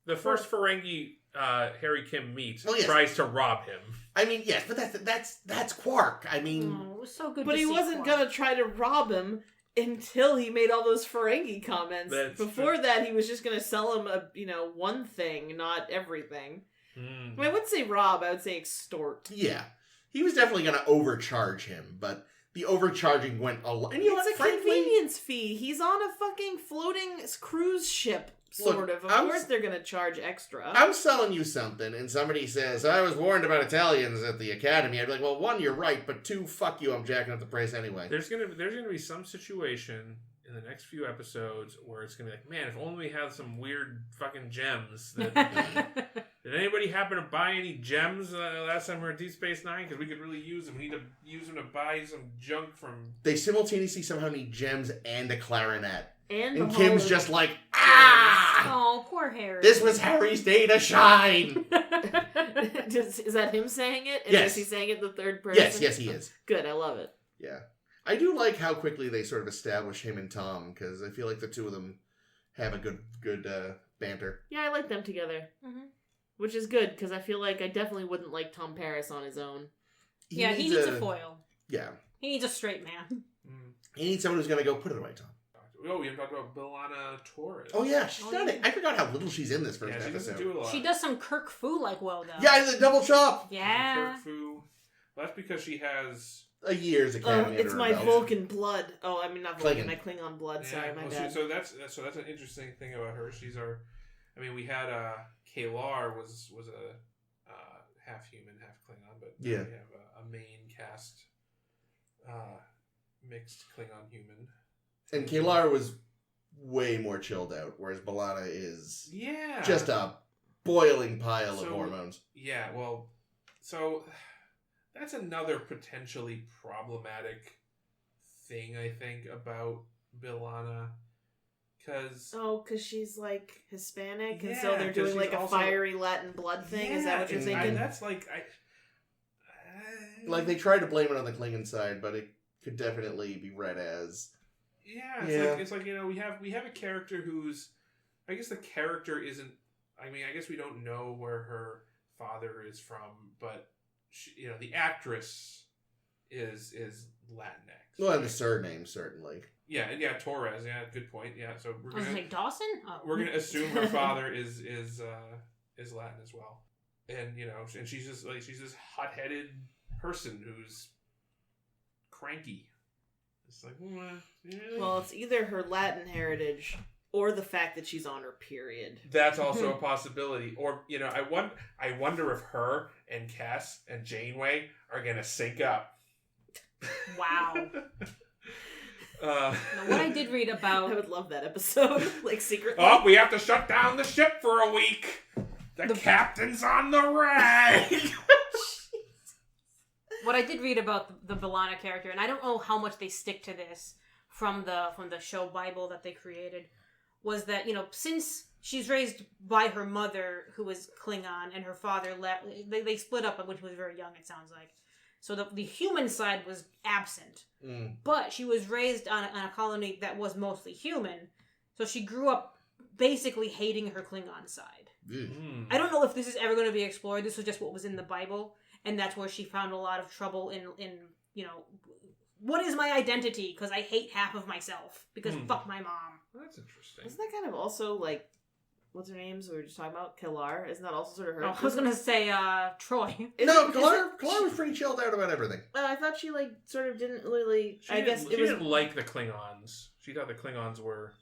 the first Ferengi Harry Kim meets tries to rob him. I mean, yes, but that's Quark. I mean, it was so good. But he wasn't gonna try to rob him until he made all those Ferengi comments. Before that, he was just gonna sell him one thing, not everything. I mean, I wouldn't say rob, I would say extort. Yeah. He was definitely going to overcharge him, but the overcharging went a lot. It's a convenience fee. He's on a fucking floating cruise ship, sort of. Of course they're going to charge extra. I'm selling you something, and somebody says, I was warned about Italians at the academy. I'd be like, well, one, you're right, but two, fuck you, I'm jacking up the price anyway. There's gonna be some situation in the next few episodes where it's gonna be like, man, if only we had some weird fucking gems. Did anybody happen to buy any gems last time we were at Deep Space Nine? Because we could really use them. We need to use them to buy some junk from... They simultaneously somehow need gems and a clarinet. And Kim's just like, ah! Oh, poor Harry. This was Harry's day to shine! Is that him saying it? And yes. Is he saying it in the third person? Yes, he is. Good, I love it. Yeah. I do like how quickly they sort of establish him and Tom, because I feel like the two of them have a good banter. Yeah, I like them together. Mm-hmm. Which is good, because I feel like I definitely wouldn't like Tom Paris on his own. He needs a foil. Yeah. He needs a straight man. He needs someone who's going to go put it away, Tom. Oh, we haven't talked about B'Elanna Torres. Oh, yeah, she's done it. I forgot how little she's in this first episode. Doesn't do a lot. She does some Kirk Fu-like well, though. Yeah, the double chop! Yeah. Kirk Fu. Well, that's because she has... a year's academy. It's my Vulcan blood. Oh, I mean not Vulcan. My Klingon blood. Yeah, sorry, my bad. So that's an interesting thing about her. She's our. I mean, we had K'Ehleyr was a half human, half Klingon, but yeah, we have a main cast mixed Klingon human. And K'Ehleyr was way more chilled out, whereas B'Elanna is just a boiling pile of hormones. Yeah, well, so. That's another potentially problematic thing, I think, about B'Elanna. Because she's, like, Hispanic, and so they're doing, like, a fiery Latin blood thing? Is that what you're thinking? That's, like... Like, they tried to blame it on the Klingon side, but it could definitely be read as... Yeah, it's like, we have a character who's... I guess the character isn't... I mean, I guess we don't know where her father is from, but... She, the actress is Latinx. Well, and the surname certainly. Yeah, Torres. Yeah, good point. Yeah, so we're gonna like Dawson. Oh. We're gonna assume her father is Latin as well, and and she's just this hot-headed person who's cranky. It's like, well, it's either her Latin heritage. Or the fact that she's on her period. That's also a possibility. Or, I wonder if her and Cass and Janeway are going to sync up. Wow. Now, what I did read about... I would love that episode. Like, secretly. Oh, we have to shut down the ship for a week. The captain's on the rag. What I did read about the B'Elanna character, and I don't know how much they stick to this from the show Bible that they created, was that, since she's raised by her mother, who was Klingon, and her father left, they split up when she was very young, it sounds like. So the human side was absent. But she was raised on a colony that was mostly human, so she grew up basically hating her Klingon side. I don't know if this is ever going to be explored. This was just what was in the Bible, and that's where she found a lot of trouble in what is my identity? Because I hate half of myself. Because fuck my mom. Well, that's interesting. Isn't that kind of also, like, what's her name? So we were just talking about K'Ehleyr. Isn't that also sort of her? Oh, I was going to say, Troy. No, K'Ehleyr was pretty chilled out about everything. I thought she, like, sort of didn't really... She didn't like the Klingons. She thought the Klingons were,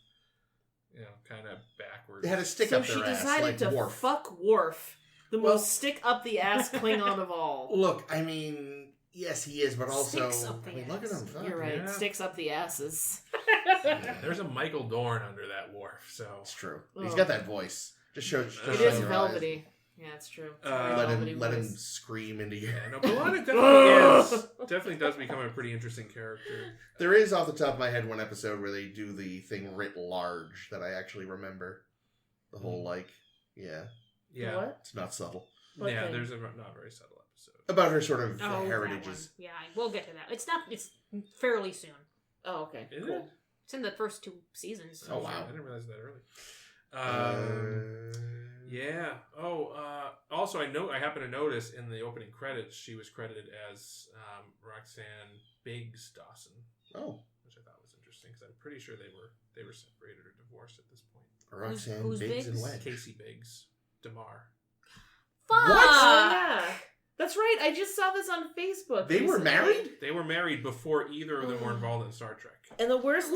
kind of backwards. They had to stick up their ass, So she decided to Worf. Fuck Worf. The most stick-up-the-ass Klingon of all. Look, I mean... Yes, he is, but also... look at him. Fuck, You're right. Yeah. Sticks up the asses. There's a Michael Dorn under that Worf, so... It's true. He's got that voice. Just shows it is your velvety. eyes. Yeah, that's true. Let him scream into your... Yeah, no, B'Elanna definitely does become a pretty interesting character. There is, off the top of my head, one episode where they do the thing writ large that I actually remember. The whole, yeah. What? It's not subtle. Yeah, there's a not very subtle episode. About her sort of that heritages. one. Yeah, we'll get to that. It's fairly soon. Oh, okay. Is cool. it? It's in the first 2 seasons. Oh, wow. I didn't realize that early. Yeah. Also, I happen to notice in the opening credits, she was credited as Roxanne Biggs Dawson. Oh. Which I thought was interesting, because I'm pretty sure they were separated or divorced at this point. Roxanne Who's Biggs and Biggs? Wedge. Casey Biggs. DeMar. Fuck! What? Oh, yeah. That's right. I just saw this on Facebook. They were recently. married? They were married before either of them were involved in Star Trek. And the worst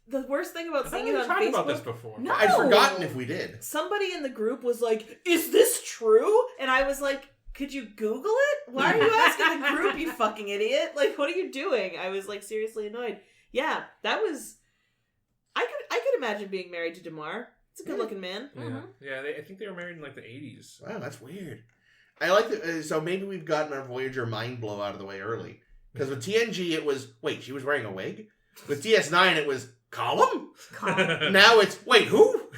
the worst thing about I seeing thought it we on talked Facebook... about this before. No. I'd forgotten if we did. Somebody in the group was like, "Is this true?" And I was like, "Could you Google it? Why are you asking the group, you fucking idiot? Like, what are you doing?" I was like seriously annoyed. Yeah, that was. I could imagine being married to DeMar. It's a good looking man. Yeah, Mhm. yeah. I think they were married in like the 80s. Wow, that's weird. I like that. So maybe we've gotten our Voyager mind blow out of the way early. Because with TNG, it was, wait, she was wearing a wig? With DS9, it was, Column? Now it's, wait, who?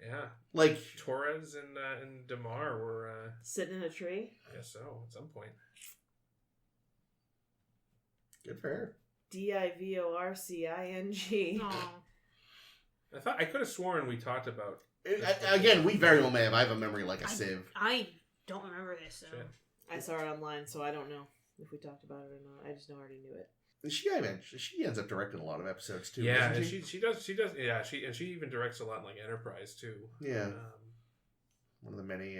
Yeah. Like, Torres and DeMar were, Sitting in a tree. I guess so, at some point. good for her. Divorcing. Aw. I could have sworn we talked about. Again, we very well may have. I have a memory like a sieve. I don't remember this. So. Shit. I saw it online, so I don't know if we talked about it or not. I just know I already knew it. She ends up directing a lot of episodes too. Yeah, doesn't and she does. Yeah, she even directs a lot in like Enterprise too. Yeah. One of the many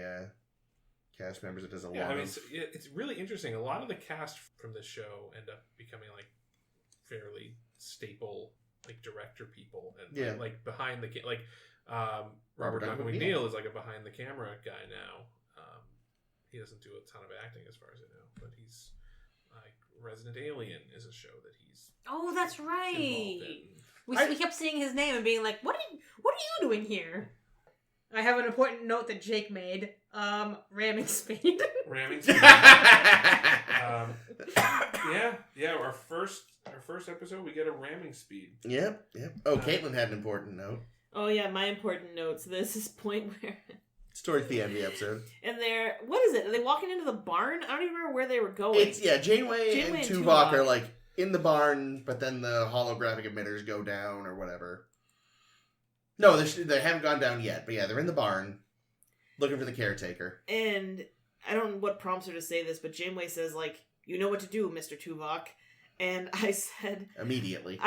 cast members that does a lot. Yeah, I mean, of... it's really interesting. A lot of the cast from this show end up becoming like fairly staple like director people, and Yeah. like behind the Robert Duncan McNeil. McNeil is like a behind the camera guy now. He doesn't do a ton of acting as far as I know, but he's like Resident Alien is a show that he's Oh, that's involved right. in. We kept seeing his name and being like, "What are you doing here?" I have an important note that Jake made. Ramming speed. Ramming speed. Yeah. Our first episode, we get a ramming speed. Yep. Oh, Caitlin had an important note. Oh yeah, my important notes. This is point where It's towards the end of the episode. and they're what is it? Are they walking into the barn? I don't even remember where they were going. It's Janeway and Tuvok are like in the barn, but then the holographic emitters go down or whatever. No, they haven't gone down yet, but yeah, they're in the barn looking for the caretaker. And I don't know what prompts her to say this, but Janeway says like, "You know what to do, Mr. Tuvok." And I said Immediately.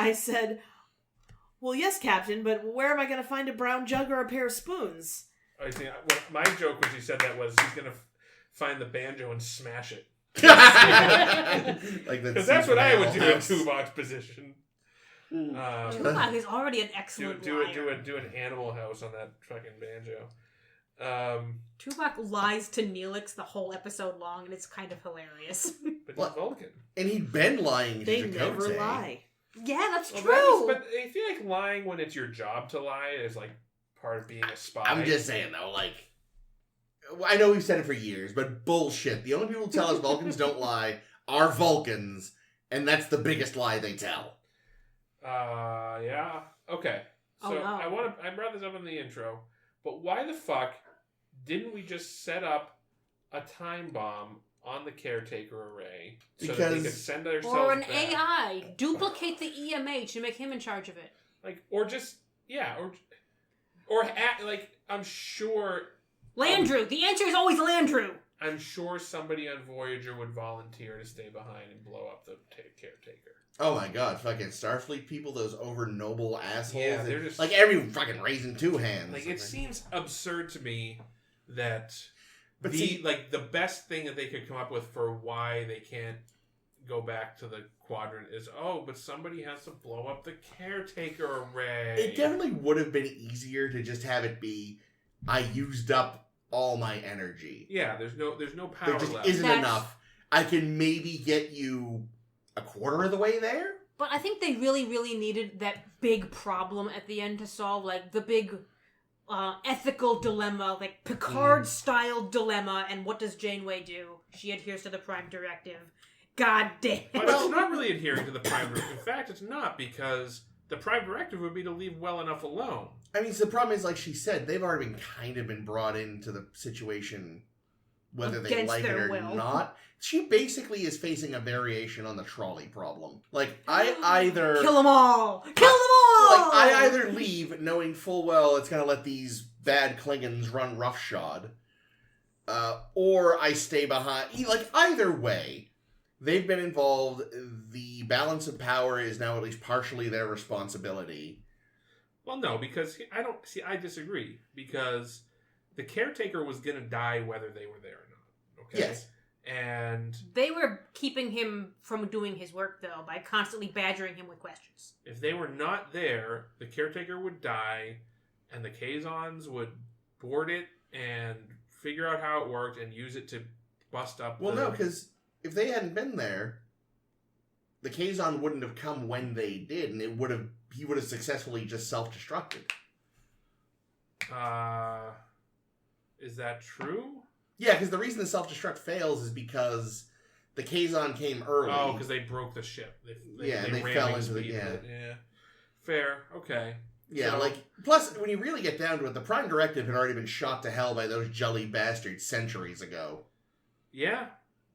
"Well, yes, Captain, but where am I going to find a brown jug or a pair of spoons?" I think my joke when she said that was he's gonna find the banjo and smash it. Like Because that's what I would do in House. Tuvok's position. Tuvok is already an excellent liar. Do an Animal House on that fucking banjo. Tuvok lies to Neelix the whole episode long, and it's kind of hilarious. But What? he's Vulcan. And he'd been lying to They Chakotay. never lie. Yeah, that's Well, true. but I feel like lying when it's your job to lie is like part of being a spy. I'm just saying though, like, I know we've said it for years, but bullshit. The only people who tell us Vulcans don't lie are Vulcans, and that's the biggest lie they tell. Yeah. Okay. So Oh, no. I brought this up in the intro, but why the fuck didn't we just set up a time bomb on the caretaker array so that we could Because- send ourselves Or an back? AI. Duplicate the EMH and make him in charge of it. Like, or just or like I'm sure Landrew. The answer is always Landrew. I'm sure somebody on Voyager would volunteer to stay behind and blow up the caretaker. Oh my god, fucking Starfleet people, those over noble assholes. Yeah, they're just like every fucking raising two hands. like it seems absurd to me that But the best thing that they could come up with for why they can't go back to the quadrant is but somebody has to blow up the caretaker array. It definitely would have been easier to just have it be, I used up all my energy. Yeah, there's no power There just left. isn't enough. I can maybe get you a quarter of the way there. But I think they really, really needed that big problem at the end to solve. Like, the big ethical dilemma, like Picard-style dilemma, and what does Janeway do? She adheres to the Prime Directive. God damn. But it's not really adhering to the Prime Directive. In fact, it's not, because the Prime Directive would be to leave well enough alone. I mean, so the problem is, like she said, they've already been brought into the situation, whether they Against like it their or will. not. She basically is facing a variation on the trolley problem. Like, I either... Kill them all! Kill them all! Like, I either leave knowing full well it's going to let these bad Klingons run roughshod, or I stay behind. Like, either way, they've been involved. The balance of power is now at least partially their responsibility. Well, no, because I disagree. Because the Caretaker was going to die whether they were there or not. Okay? Yes. And They were keeping him from doing his work, though, by constantly badgering him with questions. if they were not there, the Caretaker would die, and the Kazons would board it and figure out how it worked and use it to bust up. Well, no, because if they hadn't been there, the Kazon wouldn't have come when they did, and he would have successfully just self-destructed. Is that true? Yeah, because the reason the self-destruct fails is because the Kazon came early. Oh, because they broke the ship. They they ran fell the into the... speed of Yeah. it. Yeah. Fair. Okay. Yeah, So- plus, when you really get down to it, the Prime Directive had already been shot to hell by those jelly bastards centuries ago. Yeah.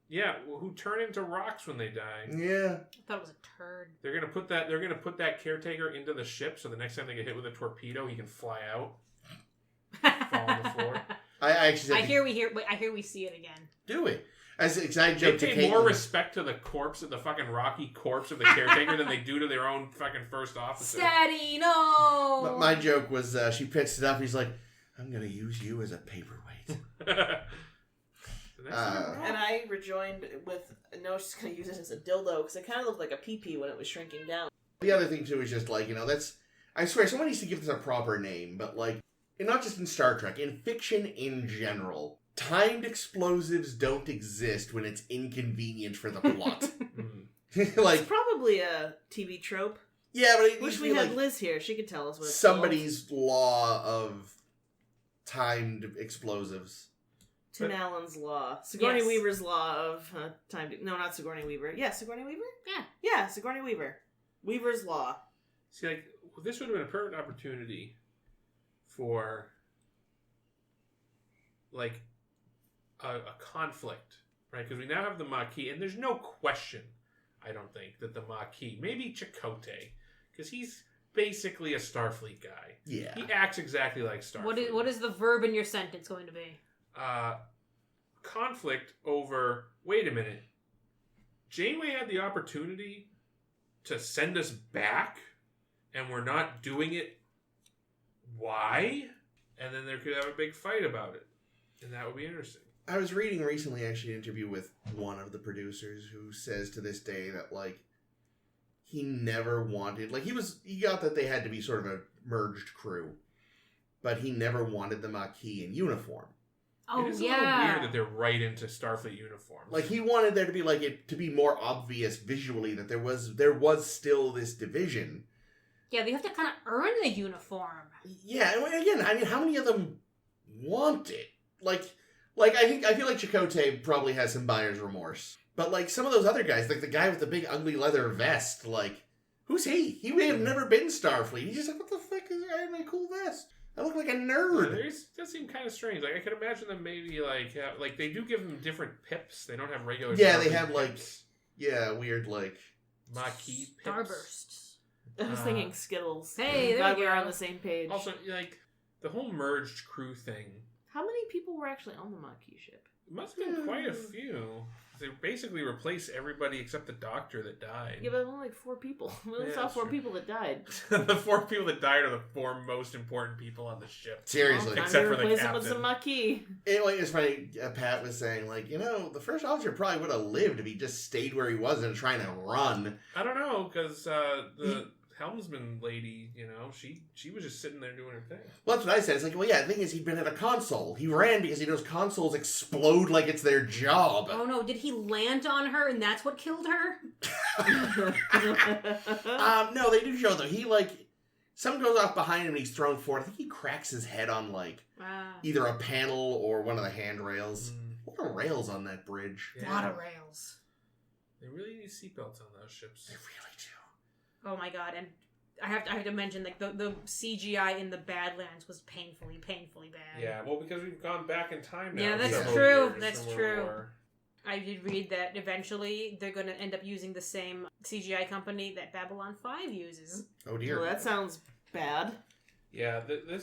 Yeah. Well, who turn into rocks when they die? Yeah. I thought it was a turd. They're gonna put that Caretaker into the ship, so the next time they get hit with a torpedo, he can fly out. Fall on the floor. I actually... I hear we see it again. Do it. As I They joked to pay more Caitlin- respect to the corpse of the fucking rocky corpse of the Caretaker than they do to their own fucking first officer. Steady, no! My joke was, she picks it up, he's like, I'm gonna use you as a paperweight. And I rejoined with, no, she's going to use it as a dildo, because it kind of looked like a pee-pee when it was shrinking down. The other thing, too, is just, like, I swear, someone needs to give this a proper name, but, like, and not just in Star Trek, in fiction in general, timed explosives don't exist when it's inconvenient for the plot. Like, It's probably a TV trope. yeah, but it Wish needs to we be, had like, Liz here. She could tell us what it's somebody's law of timed explosives. Tim Allen's law. Sigourney Yes. Weaver's law of time. No, not Sigourney Weaver. Yeah, Sigourney Weaver? Yeah. Yeah, Sigourney Weaver. Weaver's law. See, like, this would have been a perfect opportunity for, like, a conflict, right? Because we now have the Maquis, and there's no question, I don't think, that the Maquis, maybe Chakotay, because he's basically a Starfleet guy. Yeah. He acts exactly like Starfleet. What is the verb in your sentence going to be? Conflict over, wait a minute, Janeway had the opportunity to send us back, and we're not doing it. Why? And then there could have a big fight about it. And that would be interesting. I was reading recently, actually, an interview with one of the producers who says to this day that, like, he never wanted... Like, he got that they had to be sort of a merged crew, but he never wanted the Maquis in uniform. Oh, it is a yeah. little weird that they're right into Starfleet uniforms. Like, he wanted there to be, like, it to be more obvious visually that there was still this division. Yeah, they have to kind of earn the uniform. Yeah, and again, I mean, how many of them want it? Like I feel like Chakotay probably has some buyer's remorse. But, like, some of those other guys, like the guy with the big ugly leather vest, like, who's he? He may have never been Starfleet. He's just like, what the fuck is I have my cool vest? I look like a nerd. Yeah, it does seem kind of strange. Like, I could imagine them maybe, like they do give them different pips. They don't have regular Yeah, they Starfleet have, like, pips. weird, like... Maquis pips. Starbursts. I was thinking Skittles. Hey, there Glad we we're go. on the same page. Also, like, the whole merged crew thing, How many people were actually on the Maquis ship? it must have been quite a few. They basically replaced everybody except the doctor that died. Yeah, but only like 4 people. We only Yeah, saw that's 4 true. people that died. The 4 people that died are the 4 most important people on the ship. Seriously. Well, time Except to for the replace them with captain. some Maquis. Anyway, it's funny, Pat was saying, like, the first officer probably would have lived if he just stayed where he was and trying to run. I don't know, because the helmsman lady, she was just sitting there doing her thing. Well, that's what I said. It's like, well, yeah, the thing is, he'd been at a console. He ran because he knows consoles explode like it's their job. Oh no, did he land on her and that's what killed her? No, they do show, though. something goes off behind him and he's thrown forward. I think he cracks his head on, like, either a panel or one of the handrails. What are rails on that bridge? A lot of rails. They really need seatbelts on those ships. They really do. Oh my god, and I have to mention, like, the CGI in the Badlands was painfully bad. Yeah, well, because we've gone back in time now. Yeah, that's several true. years That's from where true. we were. I did read that eventually they're going to end up using the same CGI company that Babylon 5 uses. Oh dear. Well, that sounds bad. Yeah, I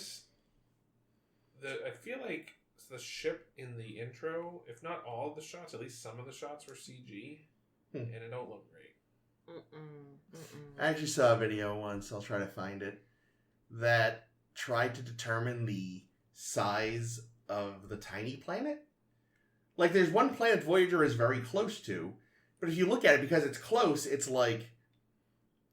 feel like the ship in the intro, if not all of the shots, at least some of the shots were CG, and it don't look great. I actually saw a video once, I'll try to find it, that tried to determine the size of the tiny planet. Like, there's one planet Voyager is very close to, but if you look at it, because it's close, it's like,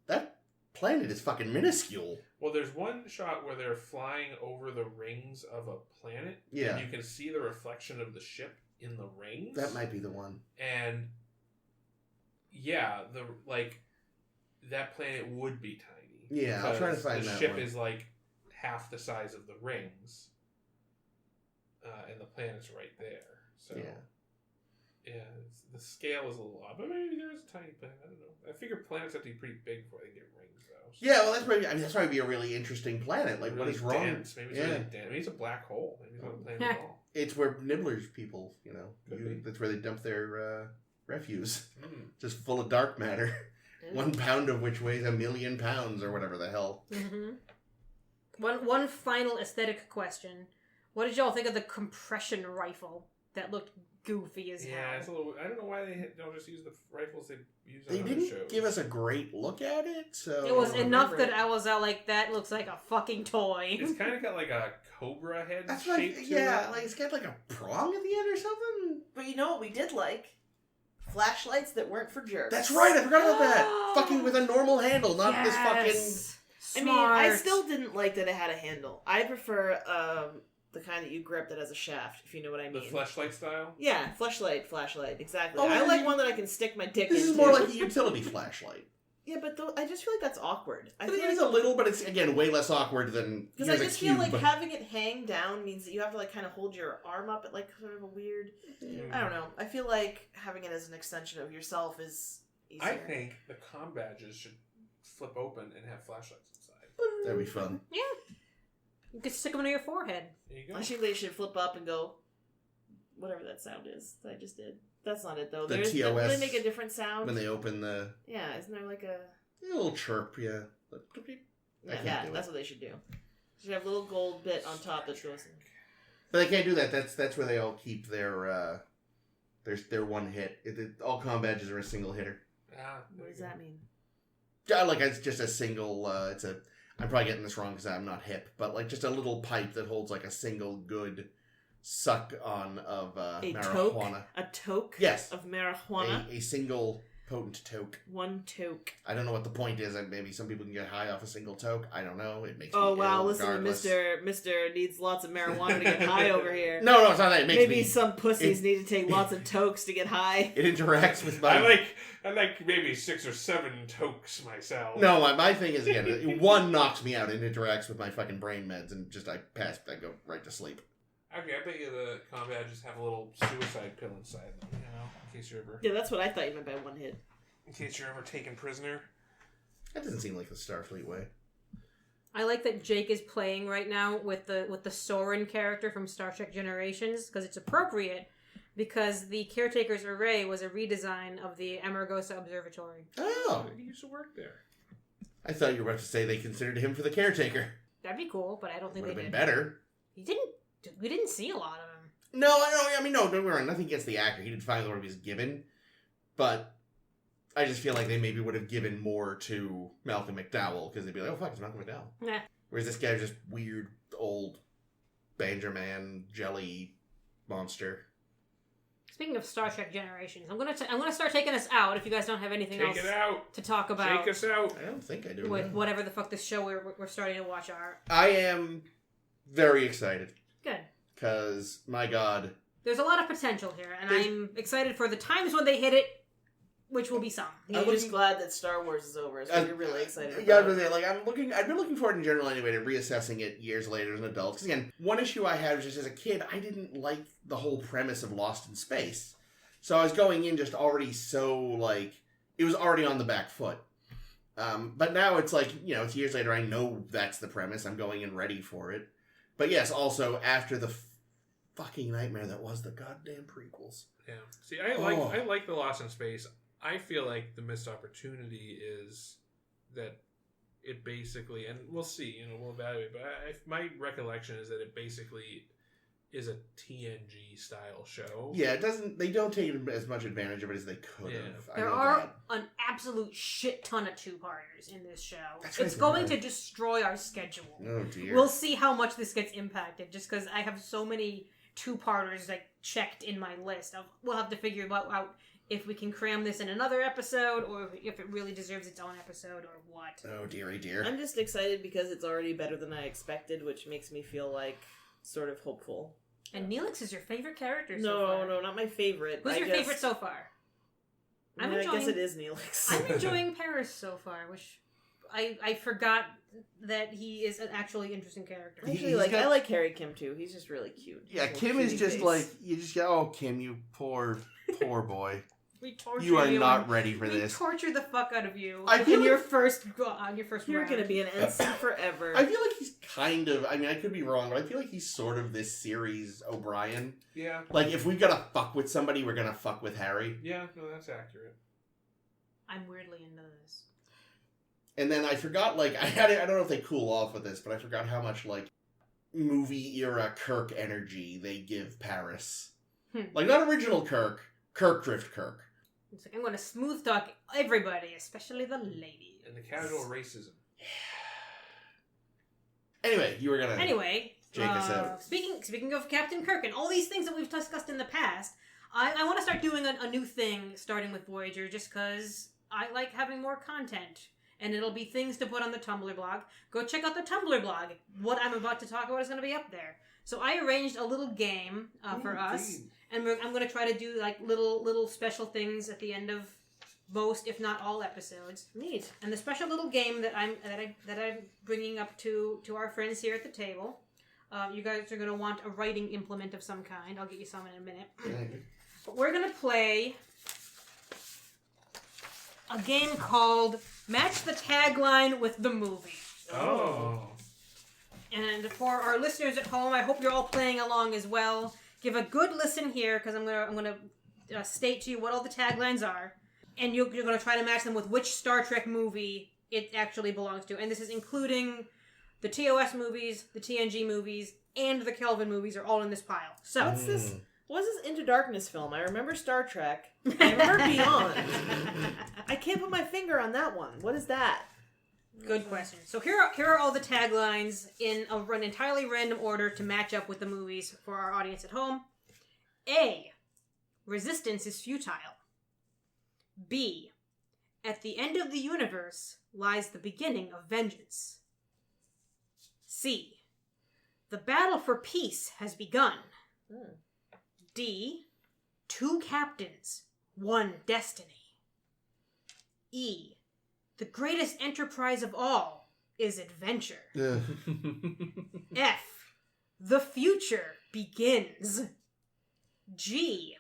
that planet is fucking minuscule. Well, there's one shot where they're flying over the rings of a planet, Yeah. and you can see the reflection of the ship in the rings. That might be the one. And yeah, that planet would be tiny. Yeah, I'll try to find the that ship one. is like half the size of the rings, and the planet's right there. So yeah, the scale is a little odd, but maybe there is a tiny planet. I don't know. I figure planets have to be pretty big before they get rings, though. So Yeah, well, that's probably be a really interesting planet. Like, really what is wrong? dense. Maybe it's really dense. Maybe it's a black hole. Maybe it's not a planet at all. It's where Nibbler's people, Could be. that's where they dump their refuse. Just full of dark matter. 1 pound of which weighs 1,000,000 pounds or whatever the hell. Mm-hmm. One final aesthetic question. What did y'all think of the compression rifle that looked goofy as hell? Yeah, it's a little. I don't know why they don't just use the rifles they use on They other didn't shows. give us a great look at it, so... It was I don't enough remember that I was out like, that looks like a fucking toy. It's kind of got like a cobra head That's shape like, to yeah, it. like it's got like a prong at the end or something. But you know what we did like? Flashlights that weren't for jerks. That's right, I forgot about that. Fucking with a normal handle, not this fucking... I mean, I still didn't like that it had a handle. I prefer the kind that you grip that has a shaft, if you know what I mean. The flashlight style. Yeah, flashlight, exactly. Oh, I like you- one that I can stick my dick This into. is more like a utility flashlight. Yeah, but I just feel like that's awkward. I I think feel it is like, a little, but it's, again, way less awkward than... because I here's a just feel like cube. having it hang down means that you have to like kind of hold your arm up at like sort of a weird... I don't know. I feel like having it as an extension of yourself is easier. I think the comm badges should flip open and have flashlights inside. That'd be fun. Yeah. You could stick them to your forehead. There you go. I think they should flip up and go, whatever that sound is that I just did. That's not it though. The Do TOS they make a different sound? When they open the... Yeah, isn't there like a little chirp, yeah. I can't yeah, do that's it. what they should do. Should have a little gold bit on top that goes in. But they can't do that. That's where they all keep their one hit. All comm badges are a single hitter. What does that mean? Like, it's just a single, I'm probably getting this wrong because I'm not hip, but like just a little pipe that holds like a single good suck on of A marijuana. A toke? Yes. Of marijuana? A single potent toke. One toke. I don't know what the point is. Maybe some people can get high off a single toke. I don't know. It makes Oh me wow, ill listen regardless. to Mr. needs lots of marijuana to get high over here. No, it's not that. It makes Maybe me... some pussies need to take lots of tokes to get high. It interacts with my... I like maybe 6 or 7 tokes myself. No, my thing is, again, one knocks me out. It interacts with my fucking brain meds, and just I go right to sleep. Okay, I bet you the comm badges have a little suicide pill inside them, in case you're ever... Yeah, that's what I thought you meant by one hit. In case you're ever taken prisoner. That doesn't seem like the Starfleet way. I like that Jake is playing right now with the Soren character from Star Trek Generations, because it's appropriate, because the Caretaker's array was a redesign of the Amargosa Observatory. Oh. He used to work there. I thought you were about to say they considered him for the Caretaker. That'd be cool, but I don't think Would have they been did. better. We didn't see a lot of him. No, don't get me wrong. Nothing against the actor. He did fine with what he was given. But I just feel like they maybe would have given more to Malcolm McDowell, because they'd be like, oh, fuck, it's Malcolm McDowell. Nah. Whereas this guy's just weird, old, Banjo Man, jelly monster. Speaking of Star Trek Generations, I'm gonna start taking us out if you guys don't have anything else Take it out. to talk about. Take us out. I don't think I do. With no. whatever the fuck this show we're starting to watch are. I am very excited. Good. Because, my God. There's a lot of potential here, and There's- I'm excited for the times when they hit it, which will be some. I'm just glad that Star Wars is over. So we're really excited about Yeah, I was gonna say, like, I've been looking forward in general anyway to reassessing it years later as an adult. Because again, one issue I had was just as a kid, I didn't like the whole premise of Lost in Space. So I was going in just already so, like, it was already on the back foot. But now it's like, you know, it's years later, I know that's the premise. I'm going in ready for it. But yes, also, after the fucking nightmare that was the goddamn prequels. Yeah. See, I like the Lost in Space. I feel like the missed opportunity is that it basically, and we'll see, you know, we'll evaluate, but my recollection is that it basically is a TNG style show. Yeah, they don't take as much advantage of it as they could have. There are an absolute shit ton of two-parters in this show. That's it's going to destroy our schedule. Oh dear. We'll see how much this gets impacted, just because I have so many two-parters like checked in my list. We'll have to figure out if we can cram this in another episode, or if it really deserves its own episode, or what. Oh dearie dear. I'm just excited because it's already better than I expected, which makes me feel like sort of hopeful. And Neelix is your favorite character so far. No, not my favorite. Who's your favorite so far? I guess it is Neelix. I'm enjoying Paris so far, which I forgot that he is an actually interesting character. I like Harry Kim too. He's just really cute. Yeah, Kim is just like, you just go, oh, Kim, you poor boy. We torture you. Are not ready for this. We torture the fuck out of you. I feel your first You're round. gonna be an ensign forever. I feel like he's kind of, I mean, I could be wrong, but I feel like he's sort of this series O'Brien. Yeah. Like, if we've got to fuck with somebody, we're gonna fuck with Harry. Yeah, no, that's accurate. I'm weirdly into this. And then I forgot, like, I don't know if they cool off with this, but I forgot how much, like, movie-era Kirk energy they give Paris. Like, not original Kirk Drift Kirk. It's like, I'm going to smooth talk everybody, especially the ladies. And the casual racism. Anyway, you were gonna... Anyway, Jake us out. Speaking of Captain Kirk and all these things that we've discussed in the past, I want to start doing a new thing starting with Voyager just because I like having more content. And it'll be things to put on the Tumblr blog. Go check out the Tumblr blog. What I'm about to talk about is going to be up there. So I arranged a little game for us. And I'm going to try to do like little special things at the end of most, if not all, episodes. Neat. And the special little game that I'm bringing up to our friends here at the table. You guys are going to want a writing implement of some kind. I'll get you some in a minute. But we're going to play a game called Match the Tagline with the Movie. Oh. And for our listeners at home, I hope you're all playing along as well. Give a good listen here, because I'm gonna state to you what all the taglines are, and you're gonna try to match them with which Star Trek movie it actually belongs to. And this is including the TOS movies, the TNG movies, and the Kelvin movies are all in this pile. So what's this Into Darkness film? I remember Star Trek. I remember Beyond. I can't put my finger on that one. What is that? Good question. So here are all the taglines in an entirely random order to match up with the movies for our audience at home. A. Resistance is futile. B. At the end of the universe lies the beginning of vengeance. C. The battle for peace has begun. D. Two captains, one destiny. E. The greatest enterprise of all is adventure. F. The future begins. G.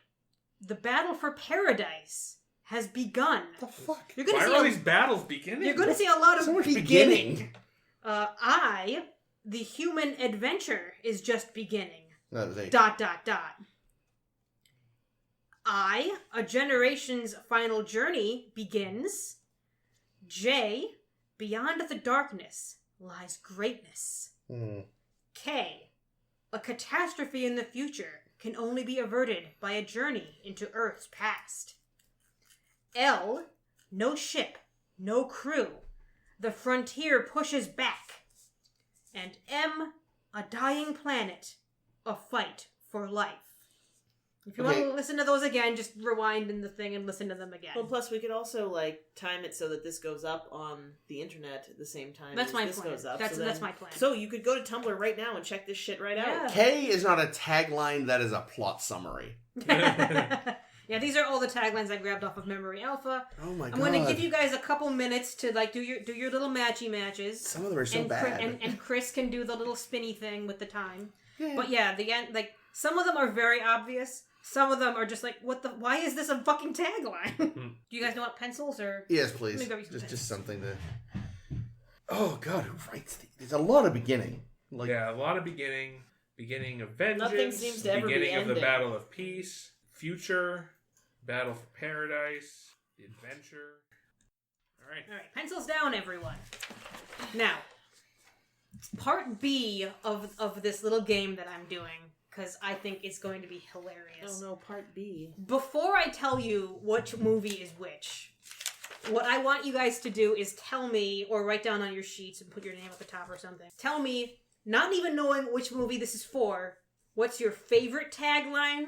The battle for paradise has begun. The fuck? Why are all these battles beginning? You're going to see a lot of so much beginning. I. The human adventure is just beginning. That was A. ... I. A generation's final journey begins. J. Beyond the darkness lies greatness. K. A catastrophe in the future can only be averted by a journey into Earth's past. L. No ship, no crew. The frontier pushes back. And M. A dying planet, a fight for life. If you want to listen to those again, just rewind in the thing and listen to them again. Well, plus we could also time it so that this goes up on the internet at the same time. That's my this plan. Goes up. That's my plan. So you could go to Tumblr right now and check this shit right out. K is not a tagline, that is a plot summary. Yeah, these are all the taglines I grabbed off of Memory Alpha. Oh my god! I'm going to give you guys a couple minutes to like do your little matchy matches. Some of them are so bad. And Chris can do the little spinny thing with the time. Yeah. But yeah, the end, like some of them are very obvious. Some of them are just like, what the? Why is this a fucking tagline? Do you guys know what pencils or? Yes, please. Just something to. Oh god, who writes these? There's a lot of beginning. Yeah, a lot of beginning. Beginning of vengeance. Nothing seems to ever be beginning of the ending. Battle of Peace. Future. Battle for Paradise. The Adventure. All right. Pencils down, everyone. Now, part B of this little game that I'm doing, because I think it's going to be hilarious. Oh no, part B. Before I tell you which movie is which, what I want you guys to do is tell me, or write down on your sheets and put your name at the top or something. Tell me, not even knowing which movie this is for, what's your favorite tagline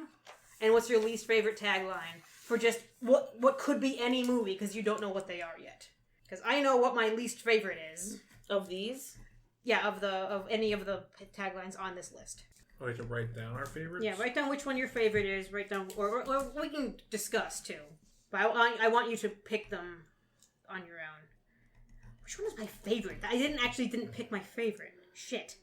and what's your least favorite tagline for just what could be any movie, because you don't know what they are yet. Because I know what my least favorite is. Of these? Yeah, of any of the taglines on this list. Oh, we have to write down our favorites? Yeah, write down which one your favorite is. Write down, or we can discuss too. But I want you to pick them on your own. Which one is my favorite? I didn't pick my favorite. Shit.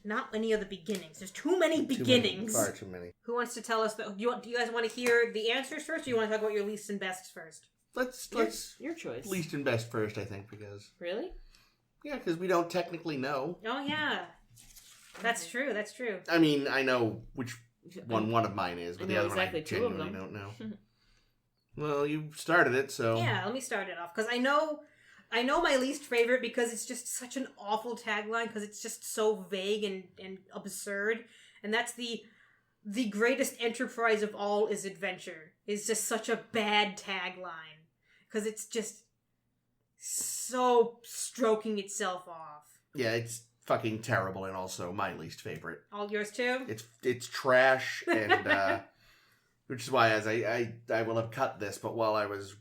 Not any of the beginnings. There's too many beginnings. Far too many. Who wants to tell us? Do you guys want to hear the answers first, or do you want to talk about your least and bests first? Let's Your choice. least and best first, I think, because Really? yeah, because we don't technically know. Oh yeah, that's true. That's true. I mean, I know which one of mine is, but I the know other exactly one I two of genuinely them. don't know. Well, you started it, so Yeah, let me start it off because I know my least favorite because it's just such an awful tagline because it's just so vague and absurd, and that's the greatest enterprise of all is adventure. Is just such a bad tagline because it's just so stroking itself off. yeah, it's fucking terrible, and also my least favorite. All yours too. It's trash, and which is why, as I will have cut this, but while I was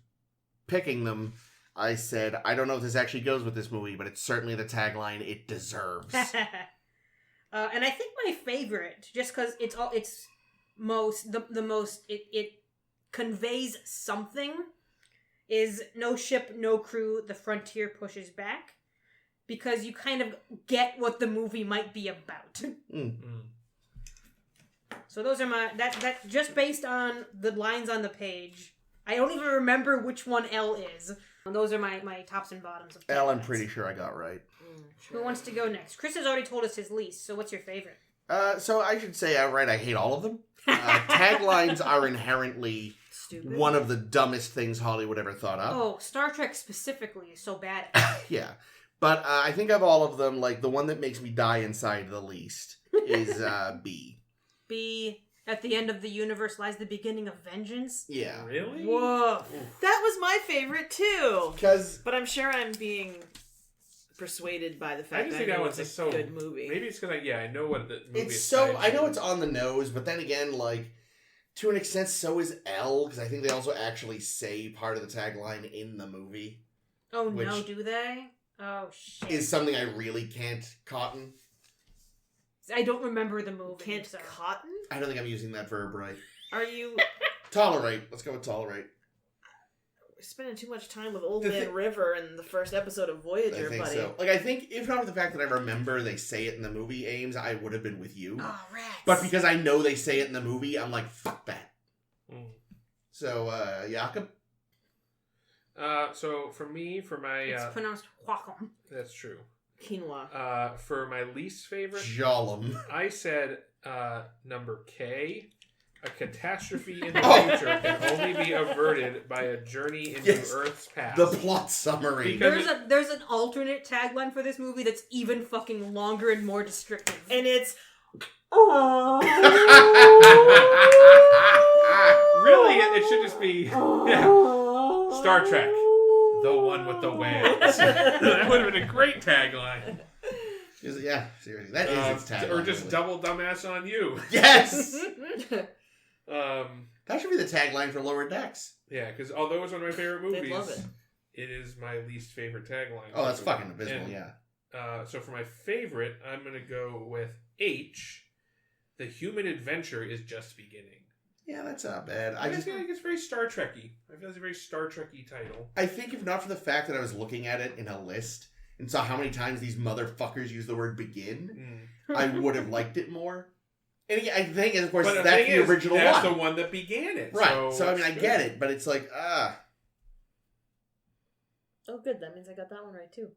picking them, I said I don't know if this actually goes with this movie, but it's certainly the tagline it deserves. And I think my favorite, just because it conveys something, is no ship, no crew, the frontier pushes back, because you kind of get what the movie might be about. So those are that just based on the lines on the page. I don't even remember which one L is. Those are my tops and bottoms of L, I'm taglines. pretty sure I got right. Who wants to go next? Chris has already told us his least, so what's your favorite? So I should say outright I hate all of them. Taglines are inherently Stupid. one of the dumbest things Hollywood ever thought up. Oh, Star Trek specifically is so bad. Yeah. But I think of all of them, like, the one that makes me die inside the least is B. B, at the end of the universe lies the beginning of vengeance. Yeah. Really? Whoa. That was my favorite too. Because But I'm sure I'm being persuaded by the fact I just that think I that know one's it's a so good movie. Maybe it's because I know what the movie it's is so, tied I know to. it's on the nose, but then again, like, to an extent, so is L, because I think they also actually say part of the tagline in the movie. Oh, no, Which do they? Oh, shit. Is something I really can't cotton. I don't remember the movie. Can't so. cotton? I don't think I'm using that verb right. Are you Tolerate. Let's go with tolerate. spending too much time with Old The Man thi- River in the first episode of Voyager, I think buddy? so. Like, I think, if not for the fact that I remember they say it in the movie, Ames, I would have been with you. Oh, rats. But because I know they say it in the movie, I'm like, fuck that. Mm. So, Jakob? So for me, for my It's pronounced Wacom. that's true. Quinoa. For my least favorite, Jollum. I said number K. A catastrophe in the Oh. future can only be averted by a journey into Yes. Earth's past. The plot summary. Because There's an alternate tagline for this movie that's even fucking longer and more descriptive. And it's really, it should just be Star Trek, the one with the whales. That would have been a great tagline. Yeah, seriously. That is its tagline. Or just double dumbass on you. Yes! Um, That should be the tagline for Lower Decks. yeah, because although it's one of my favorite They'd movies, love it. it is my least favorite tagline. Oh, that's fucking abysmal, And, yeah. So for my favorite, I'm going to go with H. the human adventure is just beginning. Yeah, that's not bad. I just feel like it's very Star Trek-y. I feel it's a very Star Trek-y title. I think if not for the fact that I was looking at it in a list and saw how many times these motherfuckers use the word begin, I would have liked it more. And again, I think, of course, that's the original one. That's the one that began it. Right. So I mean, I get it, but it's like, Oh, good. That means I got that one right, too.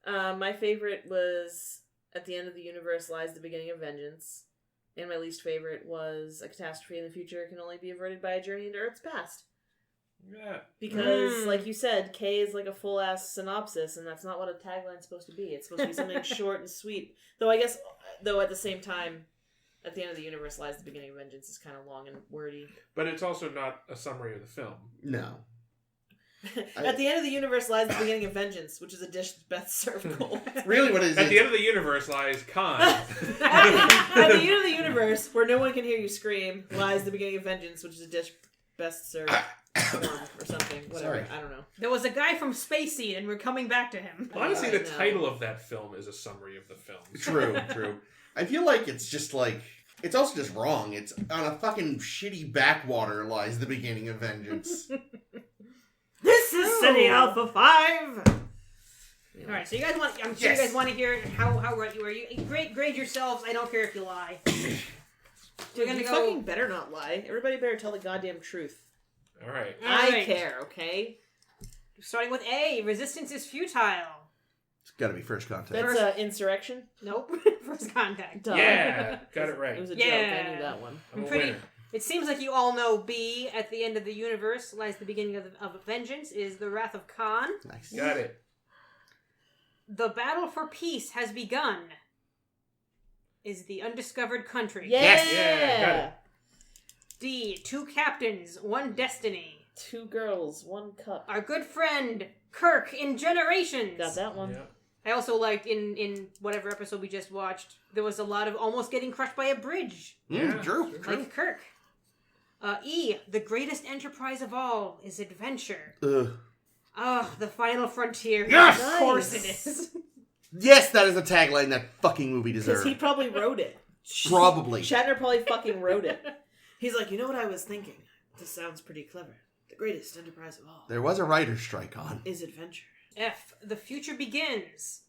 My favorite was At the End of the Universe Lies the Beginning of Vengeance. And my least favorite was A Catastrophe in the Future Can Only Be Averted by a Journey into Earth's Past. Yeah. Because, like you said, K is like a full-ass synopsis, and that's not what a tagline's supposed to be. It's supposed to be something short and sweet. Though I guess, at the same time, At the End of the Universe Lies the Beginning of Vengeance is kind of long and wordy. But it's also not a summary of the film. no. At the End of the Universe Lies the Beginning of Vengeance, which is a dish best served cold. Really, what is it? At the end of the universe lies Khan. At the end of the universe, where no one can hear you scream, lies the beginning of vengeance, which is a dish best served warm or something. Whatever. Sorry. I don't know. There was a guy from Space Seed, and we're coming back to him. Honestly, the I know. title of that film is a summary of the film. True. I feel like it's just like, it's also just wrong. It's on a fucking shitty backwater lies the beginning of vengeance. This is City Alpha 5! All right, so you guys want? I'm sure you guys want to hear how right you were. You grade yourselves. I don't care if you lie. We're gonna fucking better not lie. Everybody better tell the goddamn truth. All right. I care, okay? Starting with A. Resistance is futile. It's got to be First Contact. That's insurrection. Nope. First contact. Duh. Yeah, got it right. It was a Yeah. joke. I knew that one. I'm a Pretty- winner. It seems like you all know B. At the end of the universe lies the beginning of vengeance. Is the wrath of Khan. Nice. Got it. The battle for peace has begun. Is the undiscovered country. Yeah! Yes. Yeah, got it. D. Two captains, one destiny. 2 girls, 1 cup. Our good friend Kirk in Generations. Got that one. Yeah. I also liked in whatever episode we just watched, there was a lot of almost getting crushed by a bridge, Yeah. True. like Kirk. E. The greatest enterprise of all is adventure. Ugh. The final frontier. Yes! Of course it Nice. is. Yes, that is the tagline that fucking movie Because deserved. he probably wrote it. Probably. Shatner probably fucking wrote it. He's like, you know what I was thinking? This sounds pretty clever. The greatest enterprise of all There was a writer's strike on. is adventure. F. The future begins.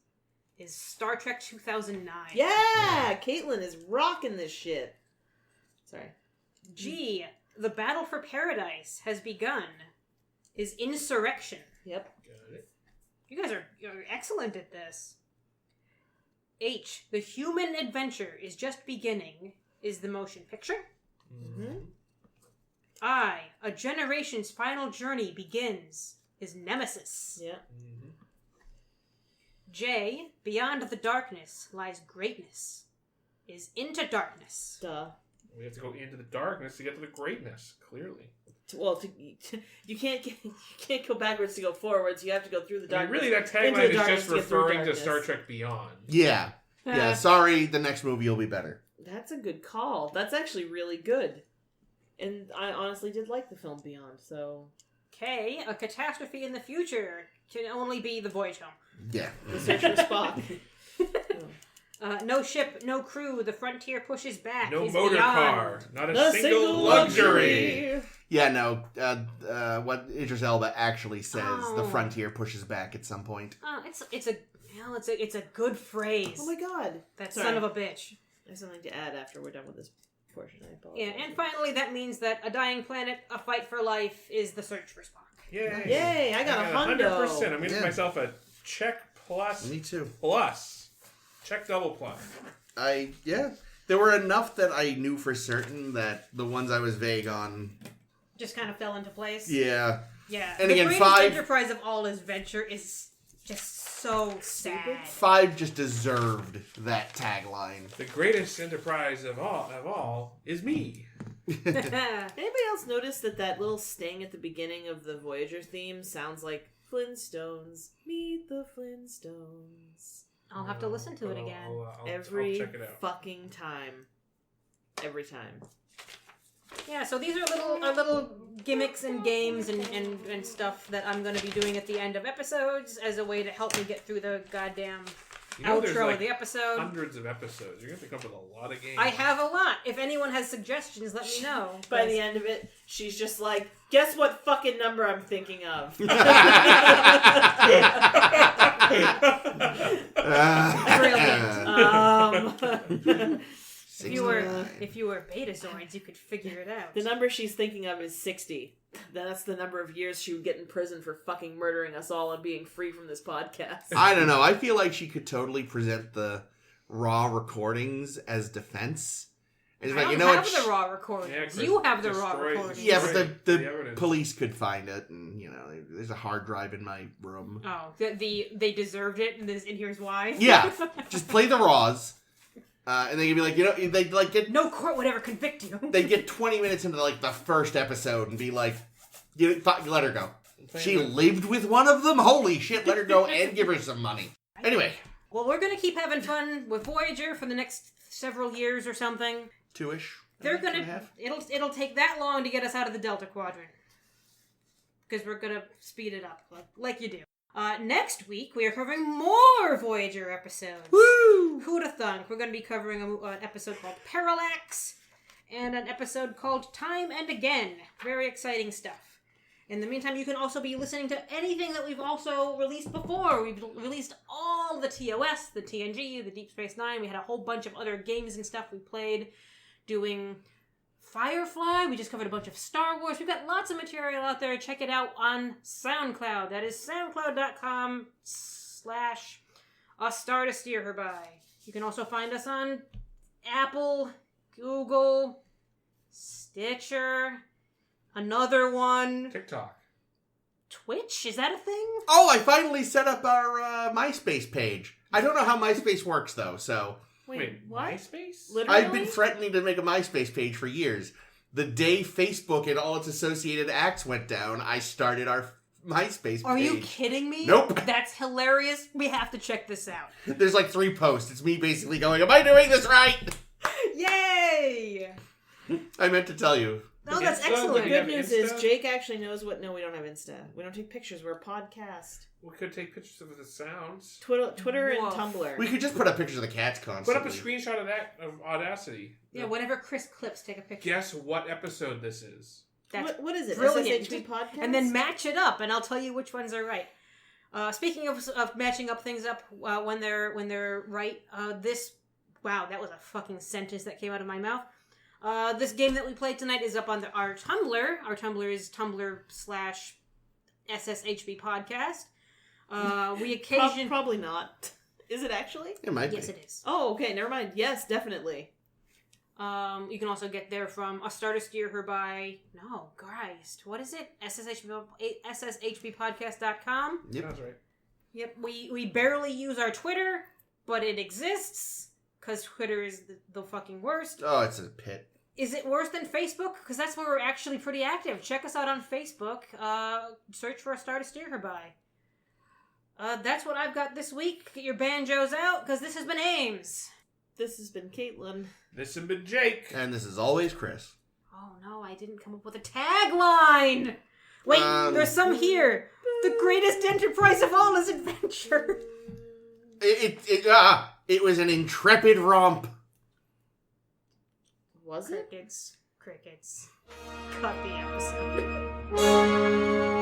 Is Star Trek 2009. Yeah! Caitlin is rocking this shit. Sorry. G. The battle for paradise has begun. Is insurrection. Yep. Got it. You guys are excellent at this. H. The human adventure is just beginning. Is the motion picture. Mm-hmm. I. A generation's final journey begins. Is Nemesis. Yeah. Mm-hmm. J. Beyond the darkness lies greatness. Is Into Darkness. Duh. We have to go into the darkness to get to the greatness, clearly. Well, you can't go backwards to go forwards. You have to go through the I mean, darkness. really, that into tagline the is darkness just to get through referring to darkness. Star Trek Beyond. Yeah. Yeah, sorry, the next movie will be better. That's a good call. That's actually really good. And I honestly did like the film Beyond, so... K. A catastrophe in the future can only be the voyage home. Yeah. The Search for Spock. No ship, no crew. The frontier pushes back. No is motor beyond. car. Not a The single luxury. Yeah, no, what Idris Elba actually says, the Oh. frontier pushes back at some point. It's a good phrase. Oh my god. That Sorry. son of a bitch. I have something to add after we're done with this portion. I apologize. Yeah, and finally, that means that a dying planet, a fight for life, is the search for Spock. Yay. Yay, I got a hundo. 100%. I'm going to Yeah. give myself a check plus. Me too. Plus. Check double plus. There were enough that I knew for certain that the ones I was vague on, Just kind of fell into place. yeah. Yeah. And the again, greatest 5 enterprise of all is venture is just so sad. 5 just deserved that tagline. The greatest enterprise of all is me. Anybody else notice that little sting at the beginning of the Voyager theme sounds like Flintstones? Meet the Flintstones. I'll have to listen to it again. I'll Every check it out. fucking time. Every time. Yeah, so these are little gimmicks and games and stuff that I'm going to be doing at the end of episodes as a way to help me get through the goddamn there's outro like of the episode. hundreds of episodes. You're going to come up with a lot of games. I have a lot. If anyone has suggestions, let me know. By the end of it, she's just like, guess what fucking number I'm thinking of? Brilliant. If you were Betazoids, you could figure it out. The number she's thinking of is 60. That's the number of years she would get in prison for fucking murdering us all and being free from this podcast. I don't know. I feel like she could totally present the raw recordings as defense. And it's I like, don't you know have what? the raw recordings. Yeah, Chris You have the raw destroyed- recordings. Yeah, but the evidence. police could find it, and there's a hard drive in my room. Oh, they deserved it, and here's why. Yeah, just play the raws, and they could be like, they'd like get No court would ever convict you. they'd get 20 minutes into like the first episode and be like, let her go. She lived with one of them. Holy shit, let her go and give her some money. Anyway, Well, we're gonna keep having fun with Voyager for the next several years or something. 2-ish. They're 2.5. gonna. It'll take that long to get us out of the Delta Quadrant because we're gonna speed it up like you do. Next week we are covering more Voyager episodes. Woo! Who'd have thunk? We're gonna be covering an episode called Parallax and an episode called Time and Again. Very exciting stuff. In the meantime, you can also be listening to anything that we've also released before. We've released all the TOS, the TNG, the Deep Space Nine. We had a whole bunch of other games and stuff we played. Doing Firefly. We just covered a bunch of Star Wars. We've got lots of material out there. Check it out on SoundCloud. That is soundcloud.com/A Star to Steer Her By. You can also find us on Apple, Google, Stitcher, another one. TikTok. Twitch? Is that a thing? Oh, I finally set up our MySpace page. I don't know how MySpace works, though, so... Wait, what? MySpace? Literally? I've been threatening to make a MySpace page for years. The day Facebook and all its associated acts went down, I started our MySpace page. Are you kidding me? Nope. That's hilarious. We have to check this out. There's like 3 posts. It's me basically going, am I doing this right? Yay! I meant to tell you. Oh, that's Insta? excellent. Do The you have good news Insta? is Jake actually knows what... No, we don't have Insta. We don't take pictures. We're a podcast. We could take pictures of the sounds. Twitter and Woof. Tumblr. We could just put up pictures of the cats Put constantly. up a screenshot of that of Audacity. Yeah, whenever Chris clips, take a picture. Guess what episode this is? That's What is it? brilliant. SSHB podcast? And then match it up, and I'll tell you which ones are right. Speaking of matching up things up when they're right, wow, that was a fucking sentence that came out of my mouth. This game that we played tonight is up on our Tumblr. Our Tumblr is Tumblr/SSHB podcast. We occasionally... Probably not. Is it actually? It might Yes, be. it is. Oh, okay. Never mind. Yes, definitely. You can also get there from A Star to Steer Her By... No, Christ. What is it? SSHBpodcast.com. Yep. Sounds right. Yep, we barely use our Twitter, but it exists, because Twitter is the fucking worst. Oh, it's a pit. Is it worse than Facebook? Because that's where we're actually pretty active. Check us out on Facebook. Search for A Star to Steer Her By. That's what I've got this week. Get your banjos out, because this has been Ames. This has been Caitlin. This has been Jake. And this is always Chris. Oh no, I didn't come up with a tagline! Wait, there's some here. The greatest enterprise of all is adventure. It was an intrepid romp. Was it? Crickets. Cut the episode.